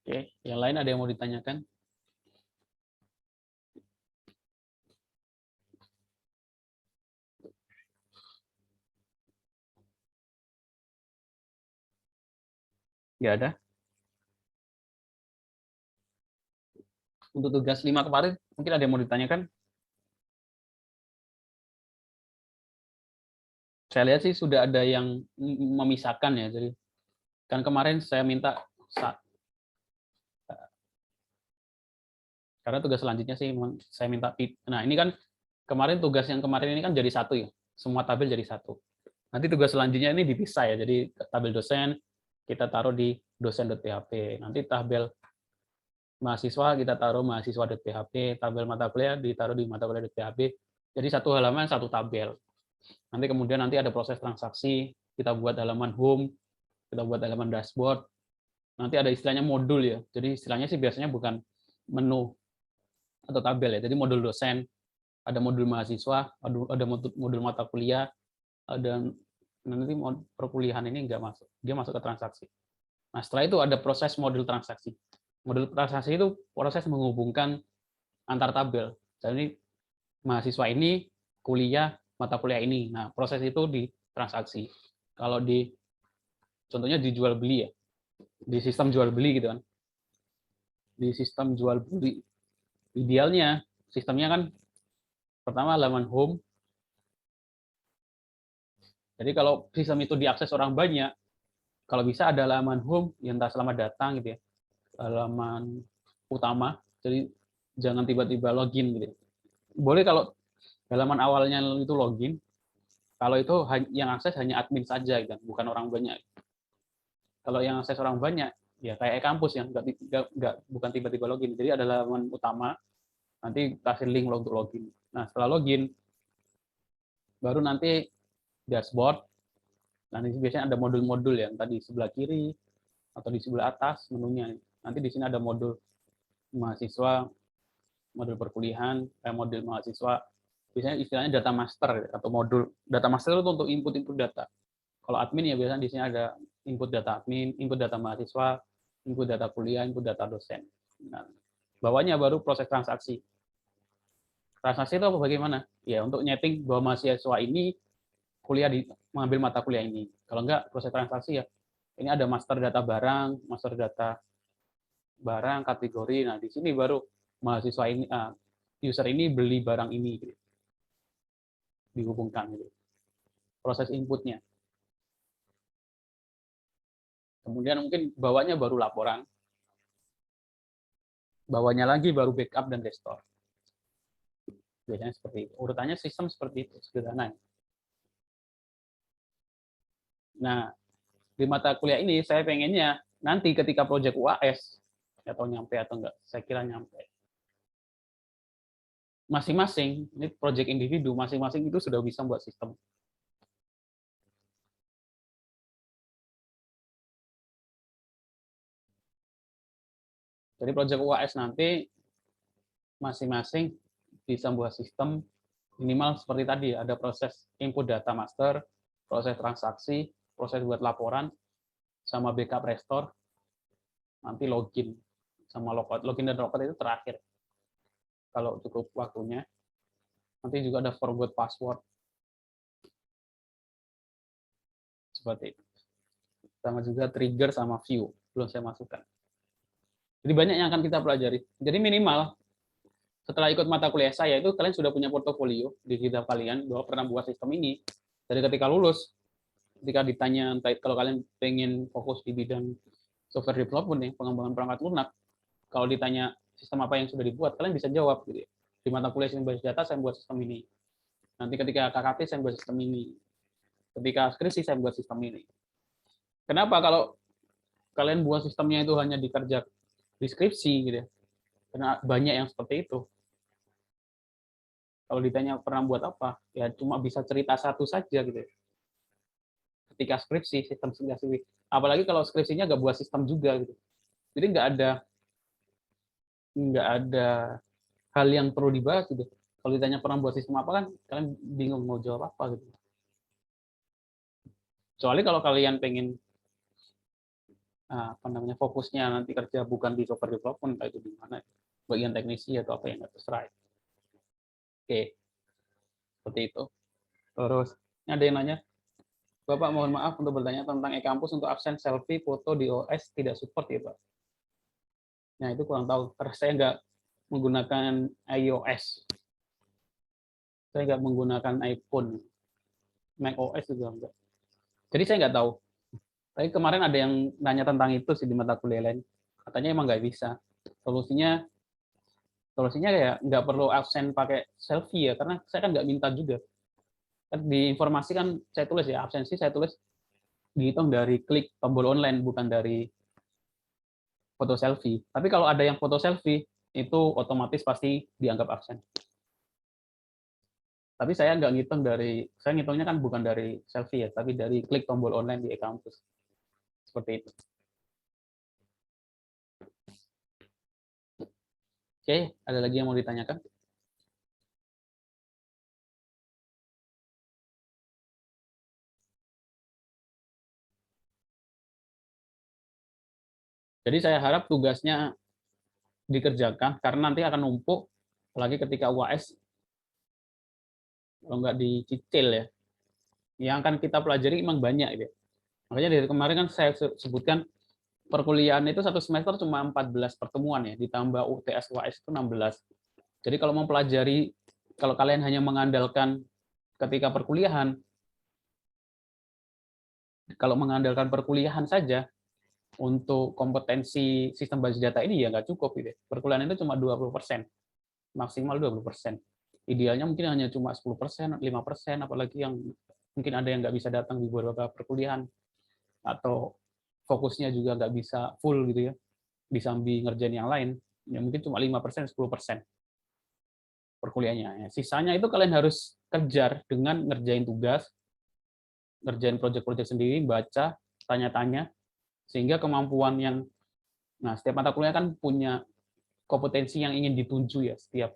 Oke, yang lain ada yang mau ditanyakan? Nggak ada. Untuk tugas 5 kemarin, mungkin ada yang mau ditanyakan? Saya lihat sih sudah ada yang memisahkan ya. Jadi kan kemarin saya minta karena tugas selanjutnya sih saya minta. Nah ini kan kemarin tugas yang kemarin ini kan jadi satu ya. Semua tabel jadi satu. Nanti tugas selanjutnya ini dipisah ya. Jadi tabel dosen kita taruh di dosen.php. Nanti tabel mahasiswa kita taruh mahasiswa.php. Tabel mata kuliah ditaruh di mata kuliah.php. Jadi satu halaman satu tabel. Nanti kemudian nanti ada proses transaksi, kita buat halaman home, kita buat halaman dashboard. Nanti ada istilahnya modul ya. Jadi istilahnya sih biasanya bukan menu atau tabel ya. Jadi modul dosen, ada modul mahasiswa, ada modul mata kuliah, ada nanti perkuliahan ini nggak masuk, dia masuk ke transaksi. Nah setelah itu ada proses modul transaksi. Modul transaksi itu proses menghubungkan antar tabel. Jadi mahasiswa ini kuliah mata kuliah ini. Nah proses itu di transaksi. Kalau di contohnya dijual beli ya, di sistem jual beli gitu kan. Di sistem jual beli idealnya sistemnya kan pertama halaman home. Jadi kalau sistem itu diakses orang banyak, kalau bisa ada halaman home yang entah selamat datang gitu ya, halaman utama. Jadi jangan tiba-tiba login gitu. Boleh kalau halaman awalnya itu login, kalau itu yang akses hanya admin saja gitu, bukan orang banyak. Kalau yang akses orang banyak, ya kayak kampus yang bukan tiba-tiba login. Jadi ada halaman utama, nanti kasih link untuk login. Nah setelah login, baru nanti dashboard. Nah, ini biasanya ada modul-modul yang tadi sebelah kiri atau di sebelah atas menunya. Nanti di sini ada modul mahasiswa, modul perkuliahan, modul mahasiswa. Biasanya istilahnya data master atau modul data master itu untuk input data. Kalau admin ya biasanya di sini ada input data admin, input data mahasiswa, input data kuliah, input data dosen. Nah, bawahnya baru proses transaksi. Transaksi itu apa bagaimana? Ya untuk nyeting bahwa mahasiswa ini kuliah mengambil mata kuliah ini. Kalau enggak proses transaksi ya. Ini ada master data barang, master data barang kategori. Nah, di sini baru mahasiswa ini user ini beli barang ini gitu. Dihubungkan gitu. Proses inputnya. Kemudian mungkin bawahnya baru laporan. Bawahnya lagi baru backup dan restore. Biasanya seperti itu. Urutannya sistem seperti itu, sederhana. Nah, di mata kuliah ini saya pengennya nanti ketika proyek UAS atau nyampe atau enggak, saya kira nyampe. Masing-masing, ini proyek individu, masing-masing itu sudah bisa buat sistem. Jadi proyek UAS nanti masing-masing bisa buat sistem minimal seperti tadi, ada proses input data master, proses transaksi, proses buat laporan, sama backup restore, nanti login, sama logout. Login dan logout itu terakhir, kalau cukup waktunya. Nanti juga ada forgot password, seperti itu. Sama juga trigger sama view, belum saya masukkan. Jadi banyak yang akan kita pelajari. Jadi minimal setelah ikut mata kuliah saya itu kalian sudah punya portofolio di hidup kalian bahwa pernah buat sistem ini. Jadi ketika lulus, ketika ditanya kalau kalian pengen fokus di bidang software development nih, pengembangan perangkat lunak, kalau ditanya sistem apa yang sudah dibuat, kalian bisa jawab gitu ya. Di mata kuliah sistem basis data saya buat sistem ini. Nanti ketika KKP saya buat sistem ini. Ketika skripsi saya buat sistem ini. Kenapa kalau kalian buat sistemnya itu hanya dikerja deskripsi gitu ya? Karena banyak yang seperti itu. Kalau ditanya pernah buat apa, ya cuma bisa cerita satu saja gitu. Ketika skripsi, sistem skripsi. Apalagi kalau skripsinya nggak buat sistem juga gitu. Jadi nggak ada hal yang perlu dibahas gitu. Kalau ditanya pernah buat sistem apa kan, kalian bingung mau jawab apa gitu. Soalnya kalau kalian pengen fokusnya nanti kerja bukan di software development, kayak itu di mana, bagian teknisi atau apa yang nggak terserah. Oke, seperti itu. Terus ada yang nanya, Bapak mohon maaf untuk bertanya tentang e-kampus untuk absen selfie foto di OS tidak support ya Pak. Nah itu kurang tahu, karena saya nggak menggunakan iOS. Saya nggak menggunakan iPhone, Mac OS juga enggak. Jadi saya nggak tahu. Tapi kemarin ada yang nanya tentang itu sih di mata kuliah lain. Katanya emang nggak bisa. Solusinya ya nggak perlu absen pakai selfie ya, karena saya kan nggak minta juga. Kan di informasi kan saya tulis ya, absensi saya tulis dihitung dari klik tombol online, bukan dari foto selfie. Tapi kalau ada yang foto selfie, itu otomatis pasti dianggap absen. Tapi saya nggak ngitung dari, saya ngitungnya kan bukan dari selfie ya, tapi dari klik tombol online di e-kampus. Seperti itu. Oke, ada lagi yang mau ditanyakan? Jadi saya harap tugasnya dikerjakan, karena nanti akan numpuk, apalagi ketika UAS, kalau nggak dicicil ya. Yang akan kita pelajari memang banyak. Ya. Makanya dari kemarin kan saya sebutkan, perkuliahan itu satu semester cuma 14 pertemuan ya, ditambah UTS UAS itu 16. Jadi kalau mau pelajari, kalau kalian hanya mengandalkan ketika perkuliahan, kalau mengandalkan perkuliahan saja untuk kompetensi sistem basis data ini ya nggak cukup gitu. Perkuliahan itu cuma 20%, maksimal 20%. Idealnya mungkin hanya cuma 10%, 5%, apalagi yang mungkin ada yang nggak bisa datang di beberapa perkuliahan, atau fokusnya juga nggak bisa full gitu ya, disambi ngerjain yang lain, ya mungkin cuma 5%, 10% perkuliahannya. Sisanya itu kalian harus kejar dengan ngerjain tugas, ngerjain proyek-proyek sendiri, baca, tanya-tanya, sehingga kemampuan yang, nah setiap mata kuliah kan punya kompetensi yang ingin dituju ya, setiap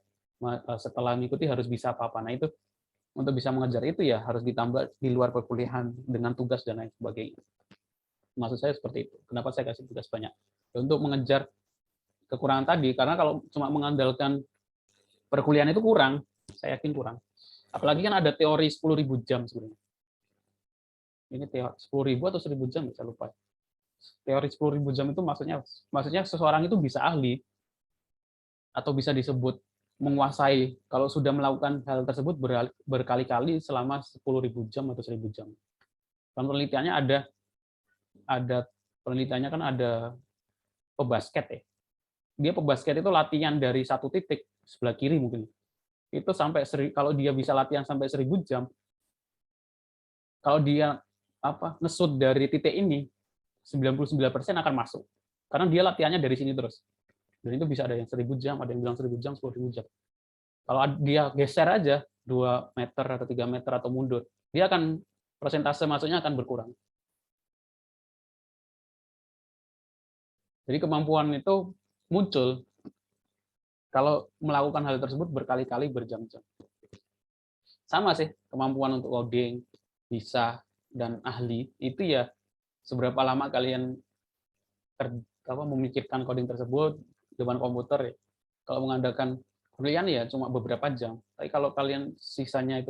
setelah mengikuti harus bisa apa-apa. Nah itu, untuk bisa mengejar itu ya harus ditambah di luar perkuliahan dengan tugas dan lain sebagainya. Maksud saya seperti itu. Kenapa saya kasih tugas banyak? Untuk mengejar kekurangan tadi, karena kalau cuma mengandalkan perkuliahan itu kurang, saya yakin kurang. Apalagi kan ada teori 10.000 jam sebenarnya. Ini teori 10.000 atau 1.000 jam, saya lupa. Teori 10.000 jam itu maksudnya seseorang itu bisa ahli atau bisa disebut menguasai kalau sudah melakukan hal tersebut berkali-kali selama 10.000 jam atau 1.000 jam. Dan penelitiannya ada penelitiannya kan ada pebasket ya. Dia pebasket itu latihan dari satu titik sebelah kiri mungkin. Itu sampai kalau dia bisa latihan sampai 1.000 jam, kalau dia ngesut dari titik ini 99% akan masuk. Karena dia latihannya dari sini terus. Dan itu bisa ada yang 1.000 jam, ada yang bilang 1.000 jam, 10.000 jam. Kalau dia geser aja 2 meter atau 3 meter atau mundur, dia akan persentase masuknya akan berkurang. Jadi kemampuan itu muncul kalau melakukan hal tersebut berkali-kali berjam-jam. Sama sih, kemampuan untuk coding, bisa, dan ahli, itu ya seberapa lama kalian memikirkan coding tersebut depan komputer ya. Kalau mengandalkan kuliah ya cuma beberapa jam. Tapi kalau kalian sisanya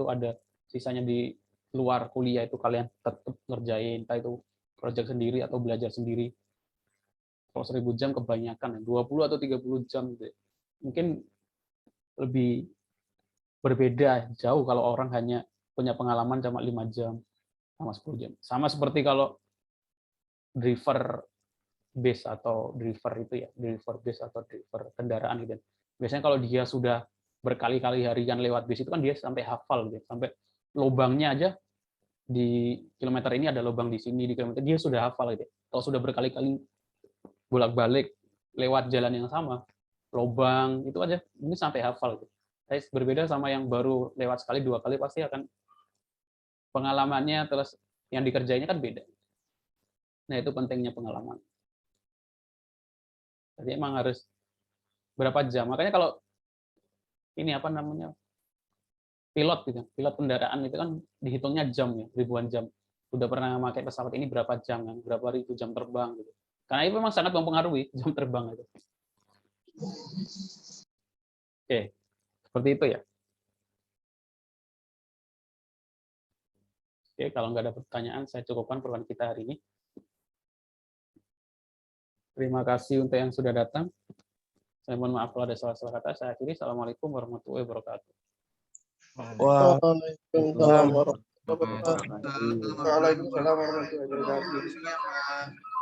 di luar kuliah itu kalian tetap ngerjain, entah itu project sendiri atau belajar sendiri. Kalau 1.000 jam kebanyakan, 20 atau 30 jam gitu. Mungkin lebih berbeda jauh kalau orang hanya punya pengalaman cuma 5 jam sama 10 jam. Sama seperti kalau driver base atau driver itu ya, driver base atau driver kendaraan gitu. Biasanya kalau dia sudah berkali-kali harian lewat bis itu kan dia sampai hafal gitu, sampai lubangnya aja di kilometer ini ada lubang di sini, di kilometer dia sudah hafal gitu. Kalau sudah berkali-kali bolak-balik lewat jalan yang sama, lubang itu aja ini sampai hafal gitu. Tapi berbeda sama yang baru lewat sekali, 2 kali pasti akan pengalamannya terus yang dikerjainya kan beda. Nah, itu pentingnya pengalaman. Jadi emang harus berapa jam. Makanya kalau ini pilot gitu, pilot kendaraan itu kan dihitungnya jam ya, ribuan jam. Udah pernah memakai pesawat ini berapa jam kan, berapa ribu jam terbang gitu. Karena itu memang sangat mempengaruhi jam terbang itu. Oke, seperti itu ya. Oke, kalau nggak ada pertanyaan, saya cukupkan pertemuan kita hari ini. Terima kasih untuk yang sudah datang. Saya mohon maaf kalau ada salah-salah kata. Saya akhiri. Assalamualaikum warahmatullahi wabarakatuh. Waalaikumsalam warahmatullahi wabarakatuh. Waalaikumsalam warahmatullahi wabarakatuh.